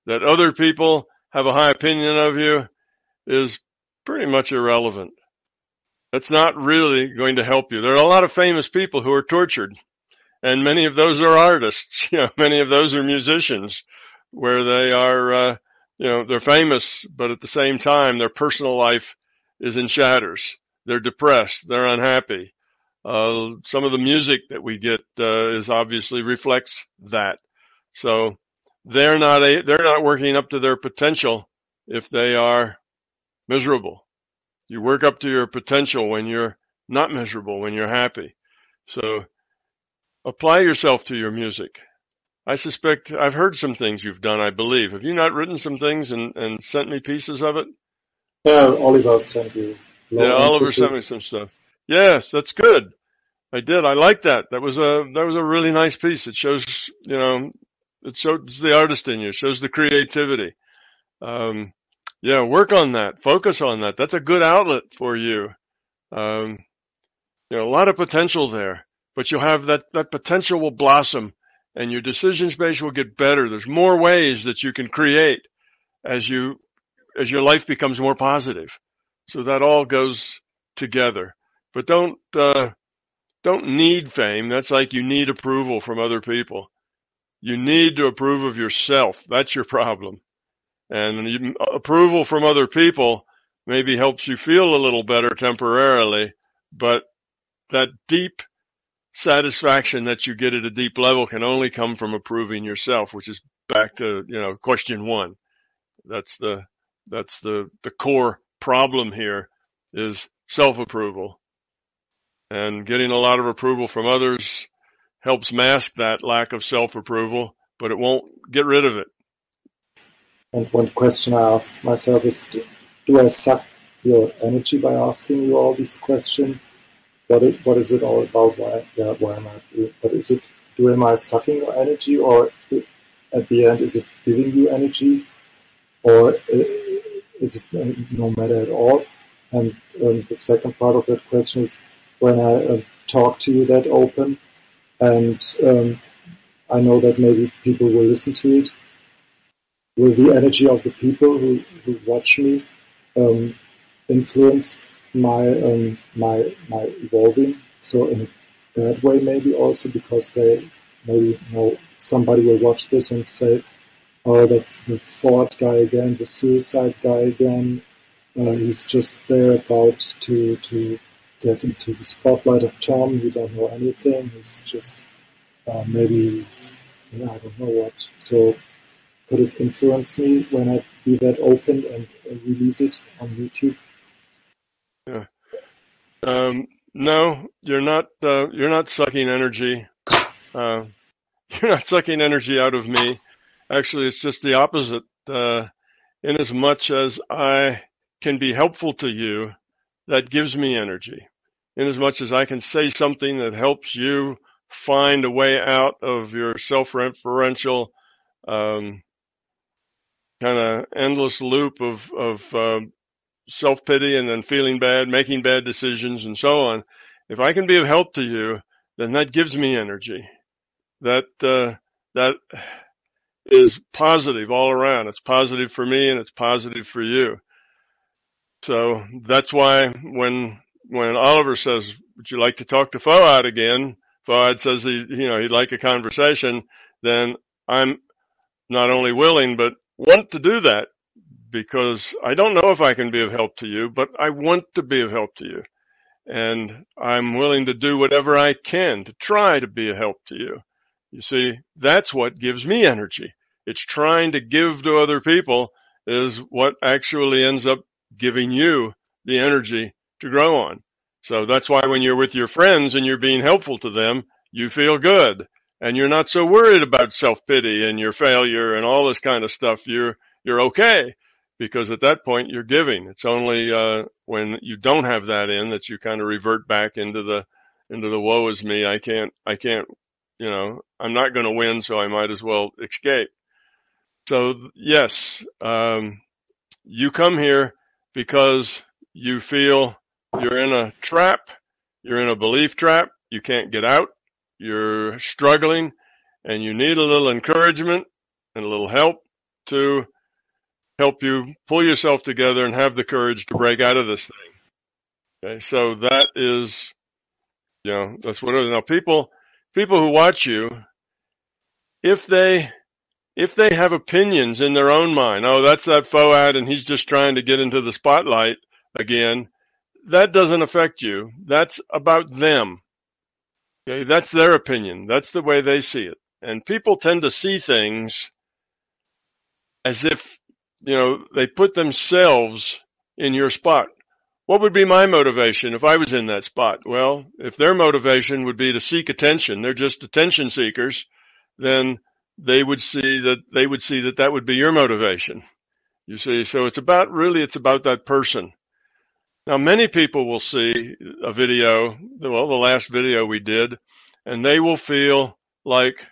That other people have a high opinion of you is pretty much irrelevant. That's not really going to help you. There are a lot of famous people who are tortured, and many of those are artists. Many of those are musicians, where they are, they're famous, but at the same time, their personal life is in shatters. They're depressed. They're unhappy. Some of the music that we get is obviously reflects that. So they're not working up to their potential if they are miserable. You work up to your potential when you're not miserable, when you're happy. So apply yourself to your music. I suspect I've heard some things you've done, I believe. Have you not written some things and sent me pieces of it? Yeah, Oliver sent you. Yeah, Oliver sent me some stuff. Yes, that's good. I did. I like that. That was a really nice piece. It shows, it shows the artist in you. It shows the creativity. Yeah, work on that. Focus on that. That's a good outlet for you. A lot of potential there, but you'll have that potential will blossom, and your decision space will get better. There's more ways that you can create as your life becomes more positive. So that all goes together. But don't need fame. That's like you need approval from other people. You need to approve of yourself. That's your problem. And approval from other people maybe helps you feel a little better temporarily, but that deep satisfaction that you get at a deep level can only come from approving yourself, which is back to, question one. That's the core problem here is self-approval. And getting a lot of approval from others helps mask that lack of self-approval, but it won't get rid of it. And one question I ask myself is, do I suck your energy by asking you all these questions? What is it all about? Why am I doing? But am I sucking your energy, or at the end, is it giving you energy, or is it no matter at all? And the second part of that question is, when I talk to you that open, and I know that maybe people will listen to it, will the energy of the people who watch me influence my evolving. So in a bad way, maybe also because they maybe somebody will watch this and say, "Oh, that's the Foad guy again, the suicide guy again. He's just there about to get into the spotlight of Tom. You don't know anything. He's just maybe I don't know what." So could it influence me when I be that open and release it on YouTube? Yeah. No, you're not. You're not sucking energy. You're not sucking energy out of me. Actually, it's just the opposite. In as much as I can be helpful to you, that gives me energy. In as much as I can say something that helps you find a way out of your self-referential kind of endless loop of self-pity and then feeling bad, making bad decisions, and so on. If I can be of help to you, then that gives me energy. That is positive all around. It's positive for me and it's positive for you. So that's why when Oliver says, "Would you like to talk to Foad again?" Foad says he'd like a conversation. Then I'm not only willing but want to do that, because I don't know if I can be of help to you, but I want to be of help to you. And I'm willing to do whatever I can to try to be a help to you. You see, that's what gives me energy. It's trying to give to other people is what actually ends up giving you the energy to grow on. So that's why when you're with your friends and you're being helpful to them, you feel good. And you're not so worried about self-pity and your failure and all this kind of stuff. You're okay, because at that point you're giving. It's only when you don't have that in that you kind of revert back into the woe is me. I can't, I'm not going to win, so I might as well escape. So yes, you come here because you feel you're in a trap, you're in a belief trap, you can't get out, you're struggling, and you need a little encouragement and a little help to help you pull yourself together and have the courage to break out of this thing. Okay, so that is, that's what it is. Now, people who watch you, if they have opinions in their own mind, "Oh, that's that Foad and he's just trying to get into the spotlight again," that doesn't affect you. That's about them. Okay, that's their opinion. That's the way they see it. And people tend to see things as if, they put themselves in your spot. What would be my motivation if I was in that spot? Well, if their motivation would be to seek attention, they're just attention seekers, then they would see that would be your motivation. You see, so it's about that person. Now, many people will see a video, the last video we did, and they will feel like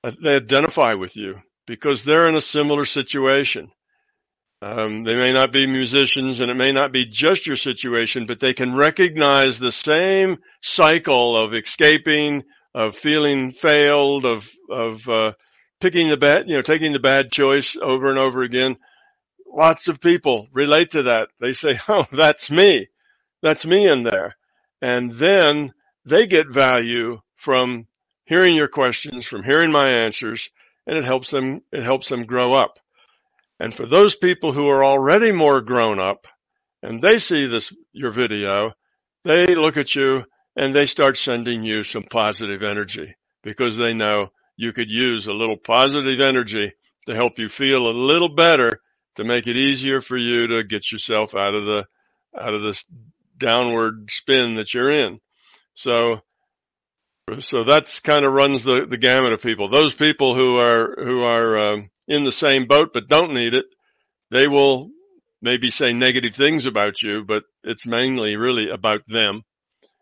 they identify with you because they're in a similar situation. They may not be musicians and it may not be just your situation, but they can recognize the same cycle of escaping, of feeling failed, of picking the bad, taking the bad choice over and over again. Lots of people relate to that. They say, "Oh, that's me. That's me in there." And then they get value from hearing your questions, from hearing my answers, and it helps them grow up. And for those people who are already more grown up and they see your video, they look at you and they start sending you some positive energy because they know you could use a little positive energy to help you feel a little better, to make it easier for you to get yourself out of this downward spin that you're in. So that's kind of runs the gamut of people. Those people who are in the same boat but don't need it, they will maybe say negative things about you, but it's mainly really about them.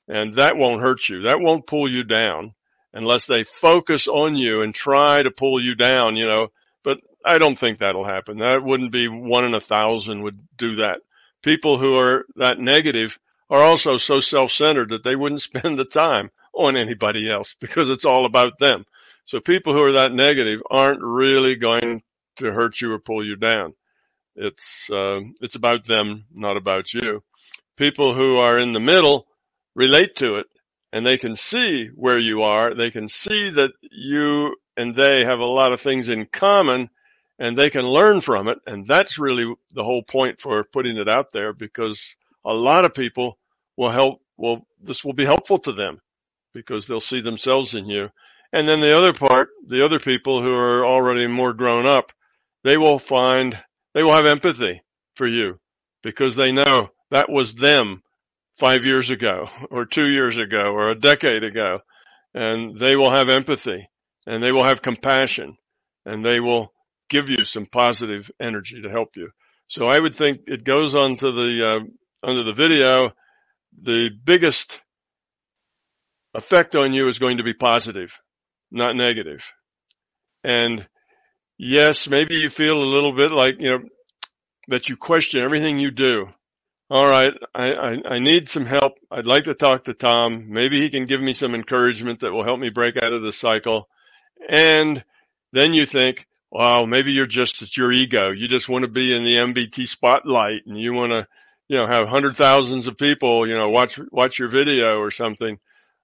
And that won't hurt you. That won't pull you down unless they focus on you and try to pull you down, But I don't think that'll happen. That wouldn't be 1 in 1,000 would do that. People who are that negative are also so self-centered that they wouldn't spend the time on anybody else because it's all about them. So people who are that negative aren't really going to hurt you or pull you down. It's about them, not about you. People who are in the middle relate to it, and they can see where you are. They can see that you and they have a lot of things in common, and they can learn from it. And that's really the whole point for putting it out there, because a lot of people this will be helpful to them because they'll see themselves in you. And then the other part, the other people who are already more grown up, they will have empathy for you because they know that was them 5 years ago or 2 years ago or a decade ago. And they will have empathy and they will have compassion and they will give you some positive energy to help you. So I would think it goes on to under the video. The biggest effect on you is going to be positive, not negative. And yes, maybe you feel a little bit like, that you question everything you do. All right, I need some help. I'd like to talk to Tom. Maybe he can give me some encouragement that will help me break out of the cycle. And then you think, wow, maybe it's your ego. You just want to be in the MBT spotlight and you want to, have hundreds of thousands of people, watch your video or something.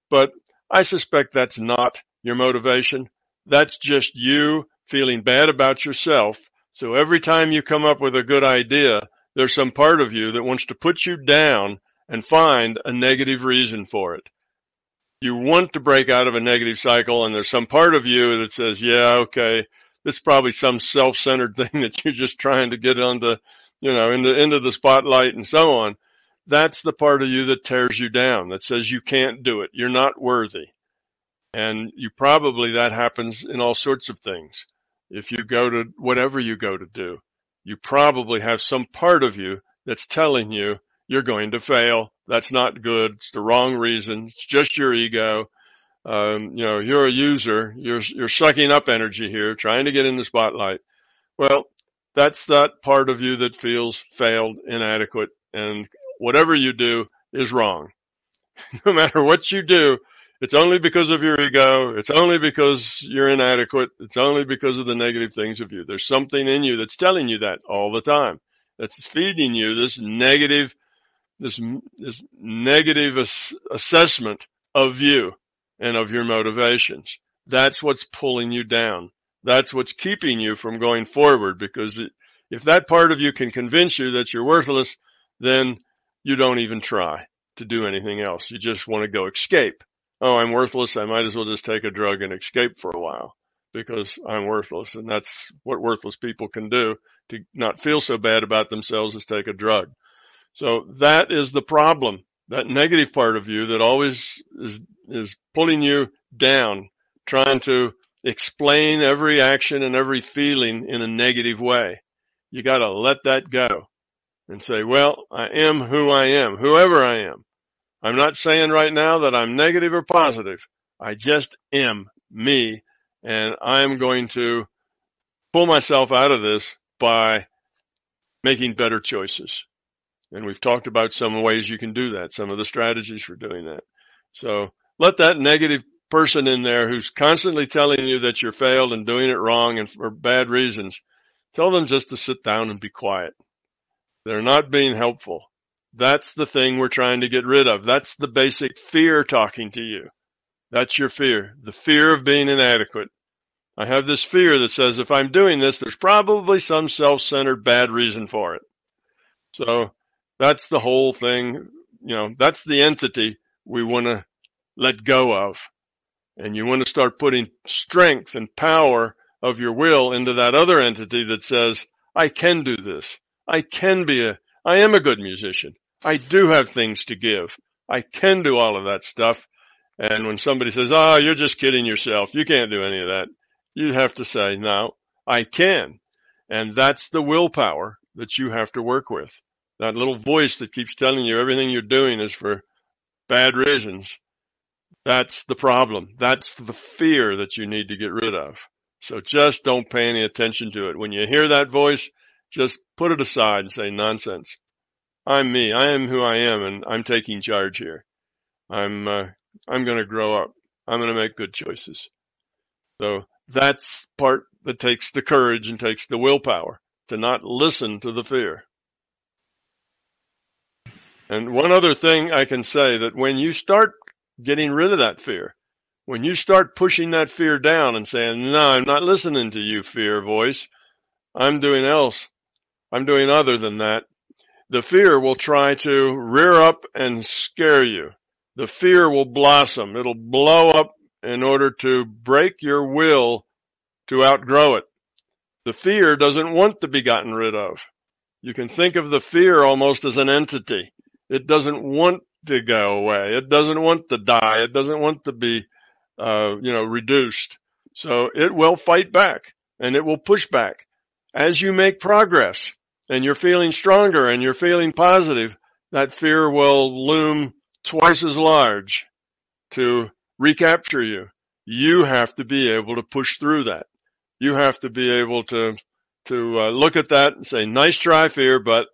But I suspect that's not your motivation. That's just you feeling bad about yourself. So every time you come up with a good idea, there's some part of you that wants to put you down and find a negative reason for it. You want to break out of a negative cycle, and there's some part of you that says, yeah, okay, this is probably some self-centered thing that you're just trying to get onto, into the spotlight and so on. That's the part of you that tears you down, that says you can't do it. You're not worthy. And that happens in all sorts of things. If you go to whatever you go to do, you probably have some part of you that's telling you you're going to fail. That's not good. It's the wrong reason. It's just your ego. You're a user. You're sucking up energy here, trying to get in the spotlight. Well, that's that part of you that feels failed, inadequate, and whatever you do is wrong. No matter what you do, it's only because of your ego. It's only because you're inadequate. It's only because of the negative things of you. There's something in you that's telling you that all the time. That's feeding you this negative assessment of you and of your motivations. That's what's pulling you down. That's what's keeping you from going forward, because if that part of you can convince you that you're worthless, then you don't even try to do anything else. You just want to go escape. Oh, I'm worthless. I might as well just take a drug and escape for a while because I'm worthless. And that's what worthless people can do to not feel so bad about themselves, is take a drug. So that is the problem. That negative part of you that always is pulling you down, trying to explain every action and every feeling in a negative way. You got to let that go and say, well, I am who I am, whoever I am. I'm not saying right now that I'm negative or positive. I just am me, and I'm going to pull myself out of this by making better choices. And we've talked about some ways you can do that, some of the strategies for doing that. So let that negative person in there who's constantly telling you that you're failed and doing it wrong and for bad reasons, tell them just to sit down and be quiet. They're not being helpful. That's the thing we're trying to get rid of. That's the basic fear talking to you. That's your fear, the fear of being inadequate. I have this fear that says if I'm doing this, there's probably some self-centered bad reason for it. So that's the whole thing. That's the entity we want to let go of. And you want to start putting strength and power of your will into that other entity that says, I can do this. I am a good musician. I do have things to give. I can do all of that stuff. And when somebody says, oh, you're just kidding yourself, you can't do any of that, you have to say, no, I can. And that's the willpower that you have to work with. That little voice that keeps telling you everything you're doing is for bad reasons. That's the problem. That's the fear that you need to get rid of. So just don't pay any attention to it. When you hear that voice, just put it aside and say, nonsense. I'm me. I am who I am, and I'm taking charge here. I'm going to grow up. I'm going to make good choices. So that's part that takes the courage and takes the willpower to not listen to the fear. And one other thing I can say, that when you start getting rid of that fear, when you start pushing that fear down and saying, no, I'm not listening to you, fear voice, I'm doing else, I'm doing other than that, the fear will try to rear up and scare you. The fear will blossom. It'll blow up in order to break your will to outgrow it. The fear doesn't want to be gotten rid of. You can think of the fear almost as an entity. It doesn't want to go away. It doesn't want to die. It doesn't want to be, reduced. So it will fight back and it will push back. As you make progress and you're feeling stronger and you're feeling positive, that fear will loom twice as large to recapture you. You have to be able to push through that. You have to be able to look at that and say, nice try, fear, but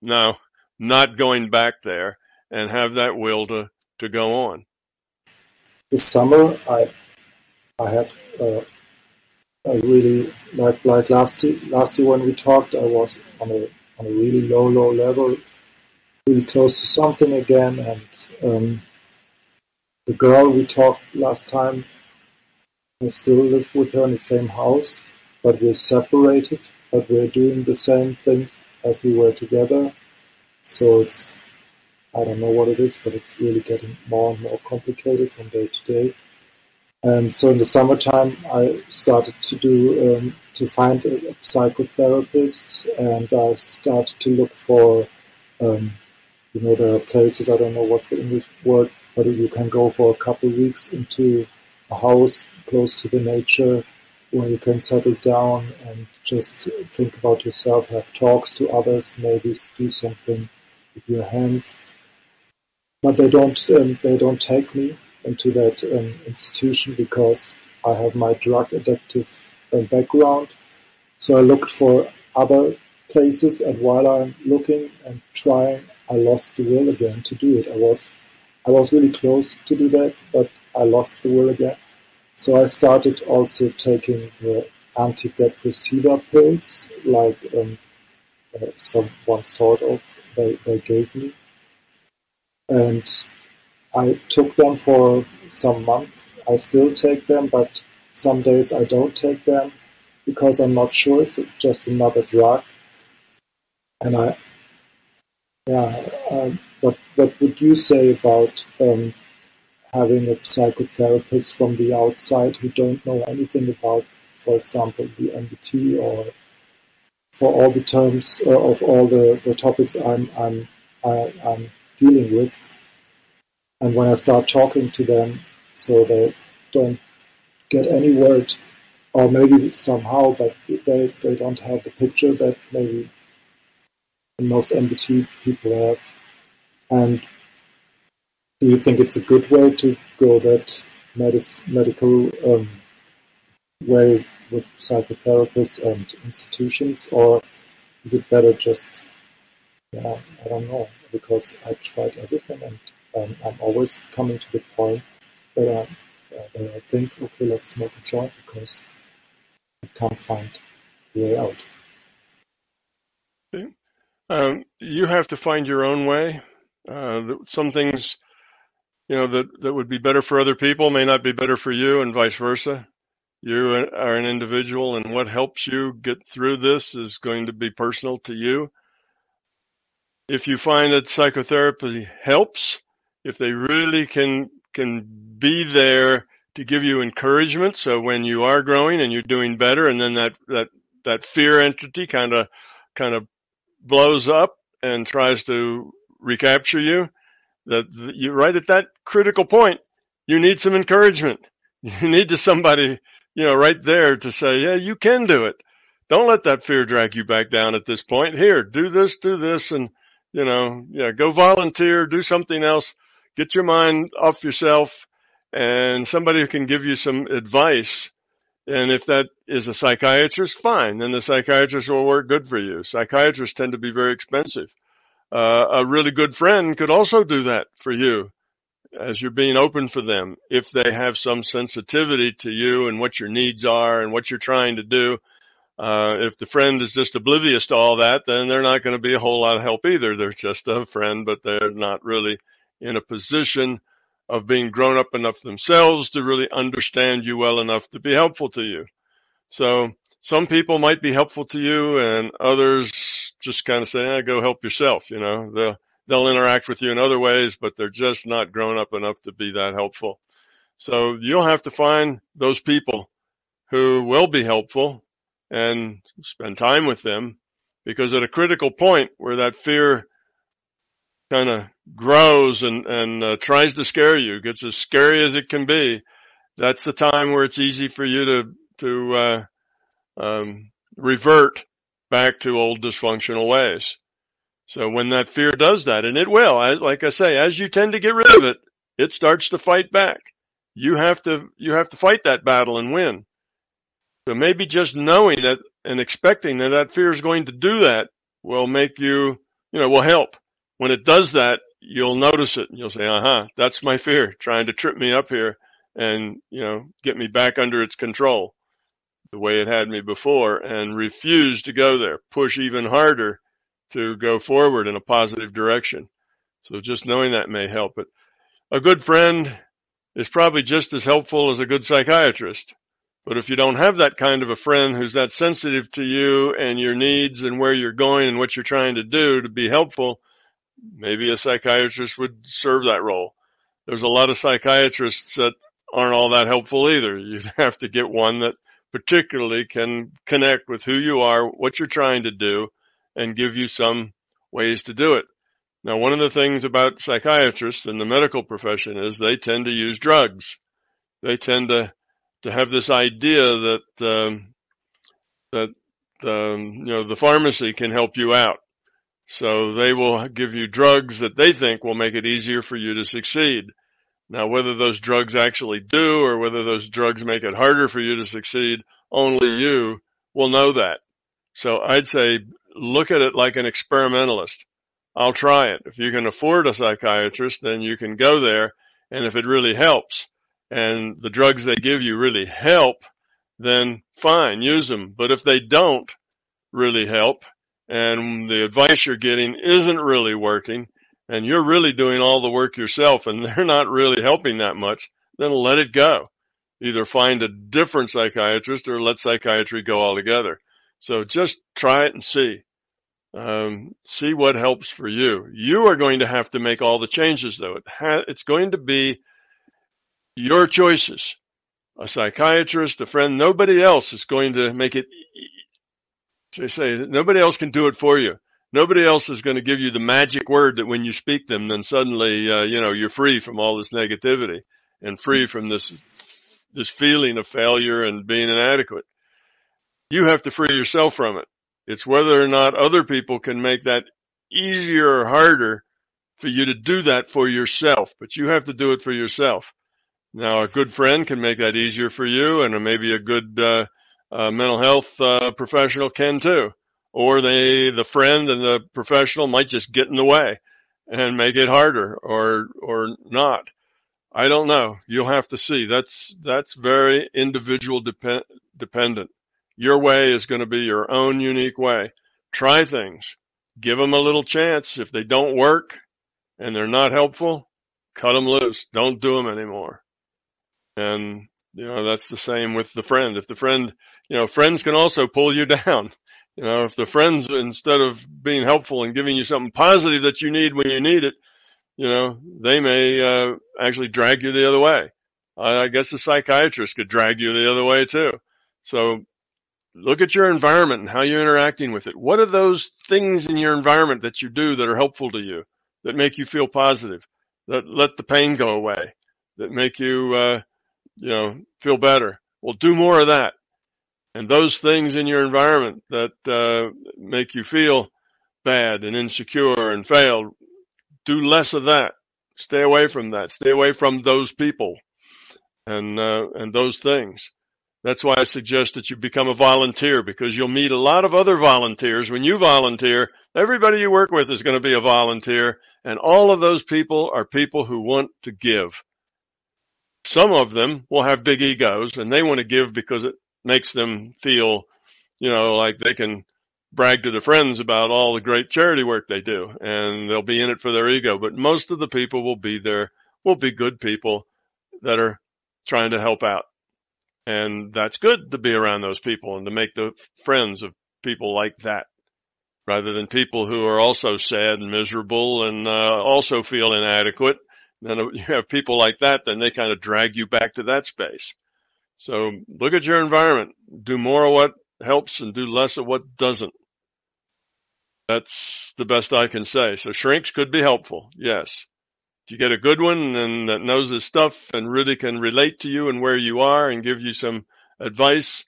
no, not going back there, and have that will to go on. This summer, I had I really like last year when we talked, I was on a really low level, really close to something again, and the girl we talked last time, I still live with her in the same house, but we're separated, but we're doing the same things as we were together. So it's, I don't know what it is, but it's really getting more and more complicated from day to day. And so in the summertime, I started to find a psychotherapist, and I started to look for, there are places, I don't know what's the English word, but you can go for a couple of weeks into a house close to the nature where you can settle down and just think about yourself, have talks to others, maybe do something with your hands. But they don't take me into that institution because I have my drug addictive background. So I looked for other places, and while I'm looking and trying, I lost the will again to do it. I was really close to do that, but I lost the will again. So I started also taking the antidepressiva pills, like one sort of they gave me, and I took them for some months. I still take them, but some days I don't take them because I'm not sure it's just another drug. And what would you say about having a psychotherapist from the outside who don't know anything about, for example, the MBT, or for all the terms of all the topics I'm dealing with? And when I start talking to them, so they don't get any word, or maybe somehow, but they don't have the picture that maybe most MBT people have. And do you think it's a good way to go that medical way with psychotherapists and institutions, or is it better just, I don't know, because I tried everything and I'm always coming to the point that I think, okay, let's smoke a joint because I can't find the way out. Okay. You have to find your own way. Some things, that would be better for other people may not be better for you, and vice versa. You are an individual, and what helps you get through this is going to be personal to you. If you find that psychotherapy helps, if they really can be there to give you encouragement, so when you are growing and you're doing better, and then that fear entity kind of blows up and tries to recapture you, that you right at that critical point, you need some encouragement. You need somebody, right there to say, yeah, you can do it. Don't let that fear drag you back down at this point. Here, do this, and, go volunteer, do something else, get your mind off yourself, and somebody who can give you some advice. And if that is a psychiatrist, fine, then the psychiatrist will work good for you. Psychiatrists tend to be very expensive. A really good friend could also do that for you as you're being open for them, if they have some sensitivity to you and what your needs are and what you're trying to do. If the friend is just oblivious to all that, then they're not going to be a whole lot of help either. They're just a friend, but they're not really in a position of being grown up enough themselves to really understand you well enough to be helpful to you. So some people might be helpful to you, and others just kind of say, go help yourself. They'll interact with you in other ways, but they're just not grown up enough to be that helpful. So you'll have to find those people who will be helpful and spend time with them, because at a critical point where that fear kind of grows and tries to scare you, gets as scary as it can be, that's the time where it's easy for you to revert back to old dysfunctional ways. So when that fear does that, and it will, like I say, as you tend to get rid of it, it starts to fight back. You have to fight that battle and win. So maybe just knowing that and expecting that fear is going to do that will make you, will help. When it does that, you'll notice it and you'll say, that's my fear trying to trip me up here and, get me back under its control the way it had me before, and refuse to go there, push even harder to go forward in a positive direction. So just knowing that may help. But a good friend is probably just as helpful as a good psychiatrist. But if you don't have that kind of a friend who's that sensitive to you and your needs and where you're going and what you're trying to do to be helpful, maybe a psychiatrist would serve that role. There's a lot of psychiatrists that aren't all that helpful either. You'd have to get one that particularly can connect with who you are, what you're trying to do, and give you some ways to do it. Now, one of the things about psychiatrists in the medical profession is they tend to use drugs. They tend to have this idea that the pharmacy can help you out. So they will give you drugs that they think will make it easier for you to succeed. Now, whether those drugs actually do or whether those drugs make it harder for you to succeed, only you will know that. So I'd say look at it like an experimentalist. I'll try it. If you can afford a psychiatrist, then you can go there, and if it really helps and the drugs they give you really help, then fine, use them. But if they don't really help and the advice you're getting isn't really working and you're really doing all the work yourself and they're not really helping that much, then let it go. Either find a different psychiatrist or let psychiatry go altogether. So just try it and see. See what helps for you. You are going to have to make all the changes, though. It's going to be your choices. A psychiatrist, a friend, nobody else is going to make it. They say nobody else can do it for you. Nobody else is going to give you the magic word that when you speak them, then suddenly, you're free from all this negativity and free from this feeling of failure and being inadequate. You have to free yourself from it. It's whether or not other people can make that easier or harder for you to do that for yourself, but you have to do it for yourself. Now, a good friend can make that easier for you, and maybe a good mental health professional can too. Or the friend and the professional might just get in the way and make it harder or not. I don't know. You'll have to see. That's very individual dependent. Your way is going to be your own unique way. Try things. Give them a little chance. If they don't work and they're not helpful, cut them loose. Don't do them anymore. And, that's the same with the friend. If the friend, friends can also pull you down. If the friends, instead of being helpful and giving you something positive that you need when you need it, they may actually drag you the other way. I guess a psychiatrist could drag you the other way too. So look at your environment and how you're interacting with it. What are those things in your environment that you do that are helpful to you, that make you feel positive, that let the pain go away, that make you, feel better? Well, do more of that. And those things in your environment that make you feel bad and insecure and failed, do less of that. Stay away from that. Stay away from those people and those things. That's why I suggest that you become a volunteer, because you'll meet a lot of other volunteers. When you volunteer, everybody you work with is going to be a volunteer, and all of those people are people who want to give. Some of them will have big egos, and they want to give because it makes them feel, like they can brag to their friends about all the great charity work they do, and they'll be in it for their ego. But most of the people will be good people that are trying to help out. And that's good to be around those people and to make the friends of people like that, rather than people who are also sad and miserable and also feel inadequate. Then you have people like that, then they kind of drag you back to that space. So look at your environment. Do more of what helps and do less of what doesn't. That's the best I can say. So shrinks could be helpful, yes. If you get a good one and that knows his stuff and really can relate to you and where you are and give you some advice,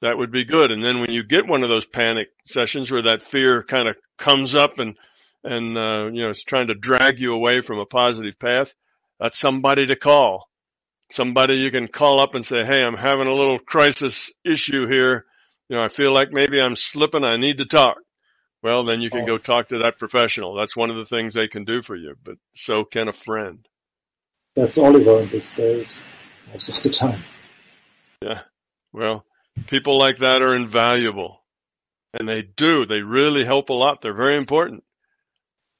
that would be good. And then when you get one of those panic sessions where that fear kind of comes up and it's trying to drag you away from a positive path, that's somebody to call. Somebody you can call up and say, hey, I'm having a little crisis issue here. I feel like maybe I'm slipping. I need to talk. Well, then you can go talk to that professional. That's one of the things they can do for you, but so can a friend. That's Oliver in these days, most of the time. Yeah. Well, people like that are invaluable. And they really help a lot. They're very important.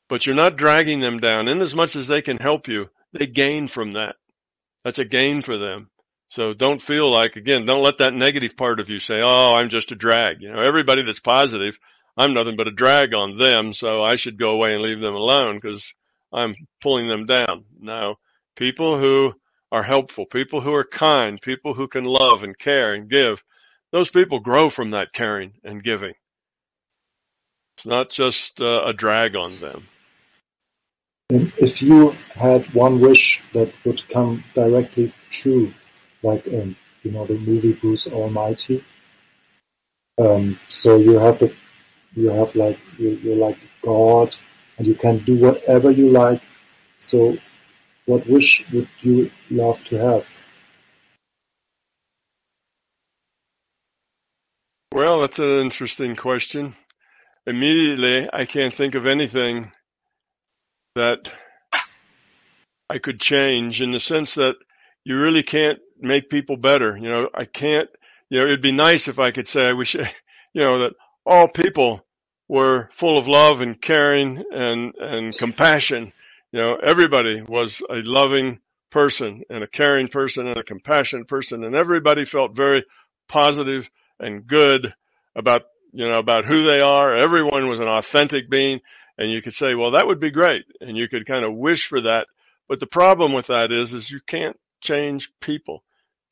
But you're not dragging them down. In as much as they can help you, they gain from that. That's a gain for them. So don't feel like, again, don't let that negative part of you say, oh, I'm just a drag. Everybody that's positive, I'm nothing but a drag on them, so I should go away and leave them alone because I'm pulling them down. No, people who are helpful, people who are kind, people who can love and care and give, those people grow from that caring and giving. It's not just a drag on them. And if you had one wish that would come directly true, like the movie Bruce Almighty, so you're like God, and you can do whatever you like. So, what wish would you love to have? Well, that's an interesting question. Immediately, I can't think of anything that I could change, in the sense that you really can't make people better. I can't, it'd be nice if I could say, I wish, that all people were full of love and caring and compassion. Everybody was a loving person and a caring person and a compassionate person, and everybody felt very positive and good about who they are. Everyone was an authentic being, and you could say, well, that would be great, and you could kind of wish for that. But the problem with that is you can't change people.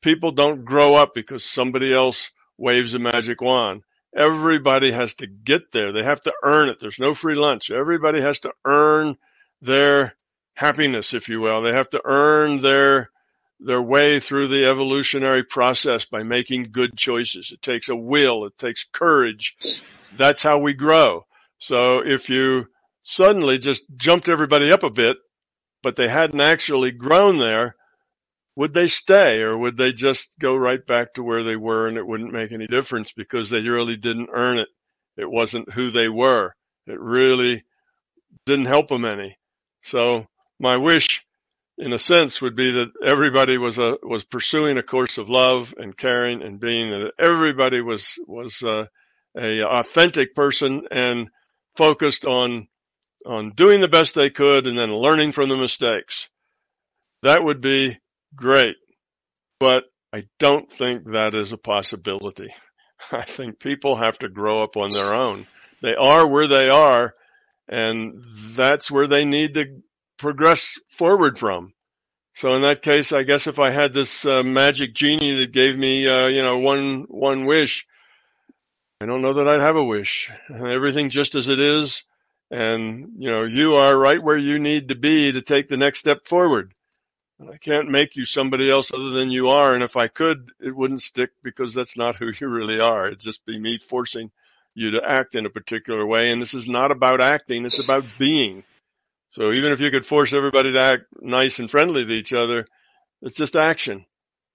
People don't grow up because somebody else waves a magic wand. Everybody has to get there. They have to earn it. There's no free lunch. Everybody has to earn their happiness, if you will. They have to earn their way through the evolutionary process by making good choices. It takes a will. It takes courage. That's how we grow. So if you suddenly just jumped everybody up a bit, but they hadn't actually grown there, would they stay, or would they just go right back to where they were and it wouldn't make any difference because they really didn't earn it? It wasn't who they were. It really didn't help them any. So my wish, in a sense, would be that everybody was pursuing a course of love and caring and being, that everybody was a authentic person and focused on doing the best they could and then learning from the mistakes. That would be great, but I don't think that is a possibility. I think people have to grow up on their own. They are where they are, and that's where they need to progress forward from. So in that case, I guess if I had this magic genie that gave me, one wish, I don't know that I'd have a wish. Everything just as it is, and you are right where you need to be to take the next step forward. I can't make you somebody else other than you are, and if I could, it wouldn't stick because that's not who you really are. It'd just be me forcing you to act in a particular way, and this is not about acting, it's about being. So even if you could force everybody to act nice and friendly to each other, it's just action.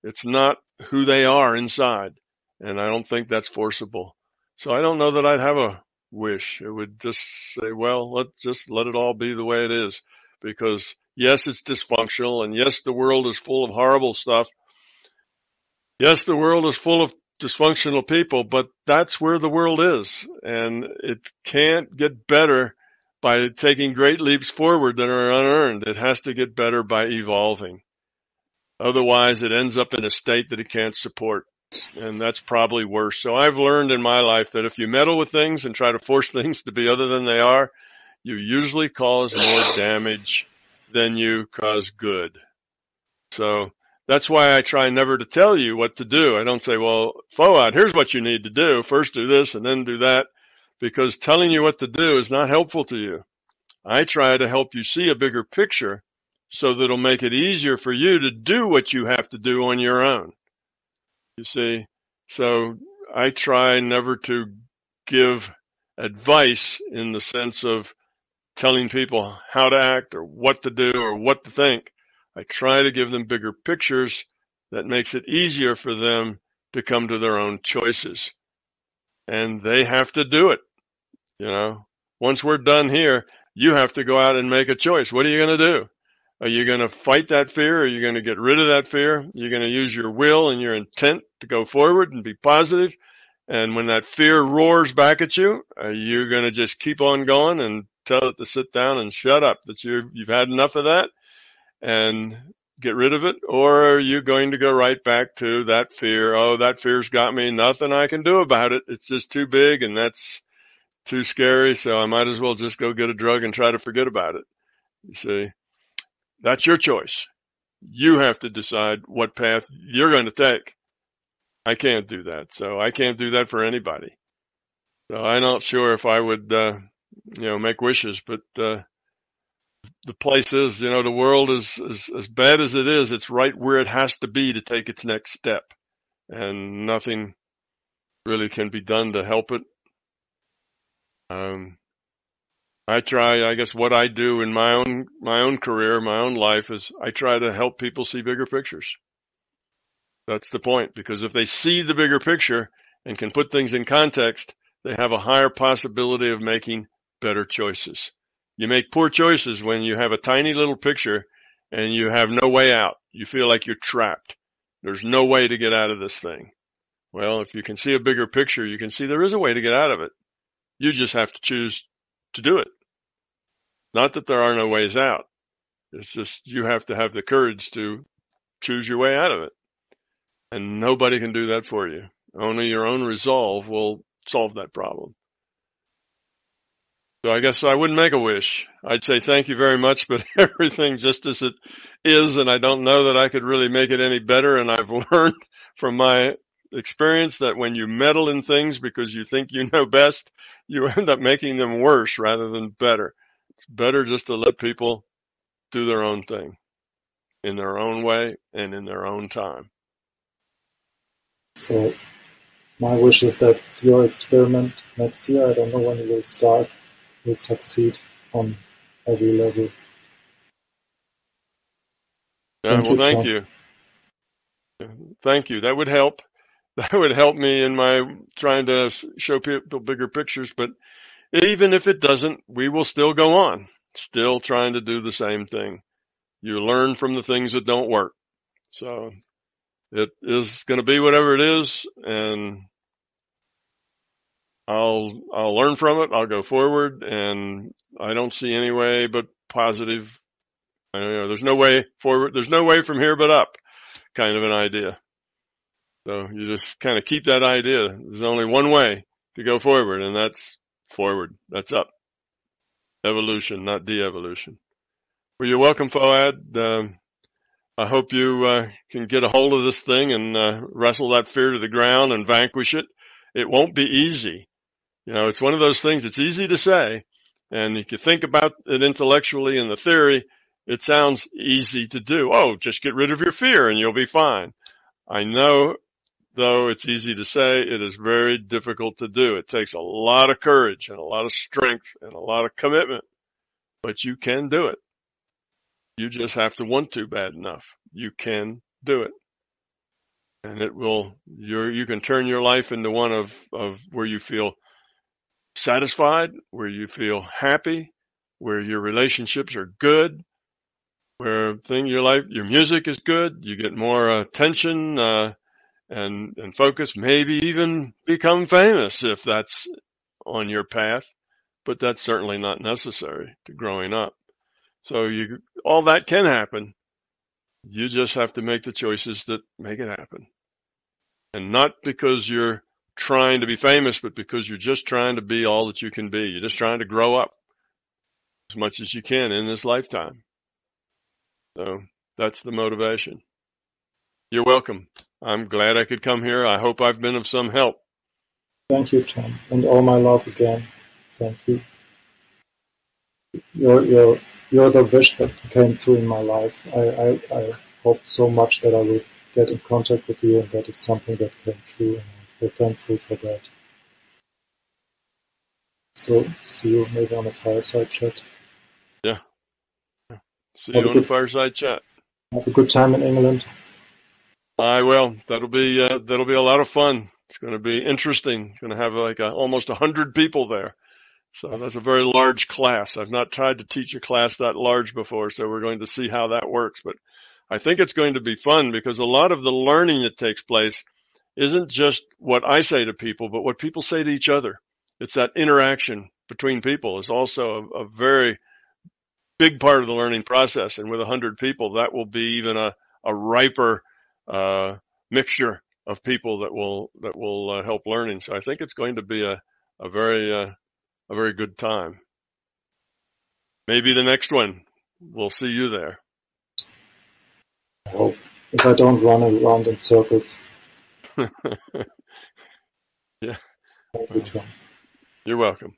It's not who they are inside, and I don't think that's forcible. So I don't know that I'd have a wish. It would just say, well, let's just let it all be the way it is, because yes, it's dysfunctional, and yes, the world is full of horrible stuff. Yes, the world is full of dysfunctional people, but that's where the world is, and it can't get better by taking great leaps forward that are unearned. It has to get better by evolving. Otherwise, it ends up in a state that it can't support, and that's probably worse. So I've learned in my life that if you meddle with things and try to force things to be other than they are, you usually cause more damage than you cause good. So that's why I try never to tell you what to do. I don't say, well, Foad, here's what you need to do. First do this and then do that, because telling you what to do is not helpful to you. I try to help you see a bigger picture so that it'll make it easier for you to do what you have to do on your own. You see? So I try never to give advice in the sense of telling people how to act or what to do or what to think. I try to give them bigger pictures that makes it easier for them to come to their own choices. And they have to do it. You know, once we're done here, you have to go out and make a choice. What are you going to do? Are you going to fight that fear? Are you going to get rid of that fear? You're going to use your will and your intent to go forward and be positive. And when that fear roars back at you, are you going to just keep on going and tell it to sit down and shut up, that you've had enough of that and get rid of it? Or are you going to go right back to that fear? Oh, that fear's got me. Nothing I can do about it. It's just too big and that's too scary. So I might as well just go get a drug and try to forget about it. You see? That's your choice. You have to decide what path you're going to take. I can't do that. So I can't do that for anybody. So I'm not sure if I would, make wishes, but the place is, the world is as bad as it is. It's right where it has to be to take its next step, and nothing really can be done to help it. I try, I guess what I do in my own career, my own life is I try to help people see bigger pictures. That's the point, because if they see the bigger picture and can put things in context, they have a higher possibility of making better choices. You make poor choices when you have a tiny little picture and you have no way out. You feel like you're trapped. There's no way to get out of this thing. Well, if you can see a bigger picture, you can see there is a way to get out of it. You just have to choose to do it. Not that there are no ways out. It's just you have to have the courage to choose your way out of it. And nobody can do that for you. Only your own resolve will solve that problem. So I guess I wouldn't make a wish. I'd say thank you very much, but everything just as it is, and I don't know that I could really make it any better. And I've learned from my experience that when you meddle in things because you think you know best, you end up making them worse rather than better. It's better just to let people do their own thing in their own way and in their own time. So my wish is that your experiment next year, I don't know when it will start, will succeed on every level. Thank you. Thank you. That would help. That would help me in my trying to show people bigger pictures. But even if it doesn't, we will still go on, still trying to do the same thing. You learn from the things that don't work. So it is going to be whatever it is, and I'll learn from it. I'll go forward, and I don't see any way but positive. There's no way forward. There's no way from here but up, kind of an idea. So you just kind of keep that idea. There's only one way to go forward, and that's forward. That's up. Evolution, not de-evolution. Well, you're welcome, Foad. I hope you can get a hold of this thing and wrestle that fear to the ground and vanquish it. It won't be easy. It's one of those things. It's easy to say, and if you think about it intellectually in the theory, it sounds easy to do. Oh, just get rid of your fear and you'll be fine. I know, though it's easy to say, it is very difficult to do. It takes a lot of courage and a lot of strength and a lot of commitment, but you can do it. You just have to want to bad enough. You can do it. And it will, you can turn your life into one of where you feel satisfied, where you feel happy, where your relationships are good, where your music is good, you get more attention, and focus, maybe even become famous if that's on your path, but that's certainly not necessary to growing up. So all that can happen. You just have to make the choices that make it happen. And not because you're trying to be famous, but because you're just trying to be all that you can be. You're just trying to grow up as much as you can in this lifetime. So that's the motivation. You're welcome. I'm glad I could come here. I hope I've been of some help. Thank you, Tom, and all my love again. Thank you. You're the wish that came true in my life. I hoped so much that I would get in contact with you, and that is something that came true, and I'm very thankful for that. So, see you maybe on a fireside chat. Yeah. See you on a fireside chat. Have a good time in England. I will. That'll be a lot of fun. It's going to be interesting. Going to have like almost 100 people there. So that's a very large class. I've not tried to teach a class that large before, so we're going to see how that works. But I think it's going to be fun because a lot of the learning that takes place isn't just what I say to people, but what people say to each other. It's that interaction between people is also a very big part of the learning process. And with 100 people, that will be even a riper mixture of people that will help learning. So I think it's going to be a very good time. Maybe the next one, we'll see you there. I hope, if I don't run around in circles. Yeah. Thank you, Tom. You're welcome.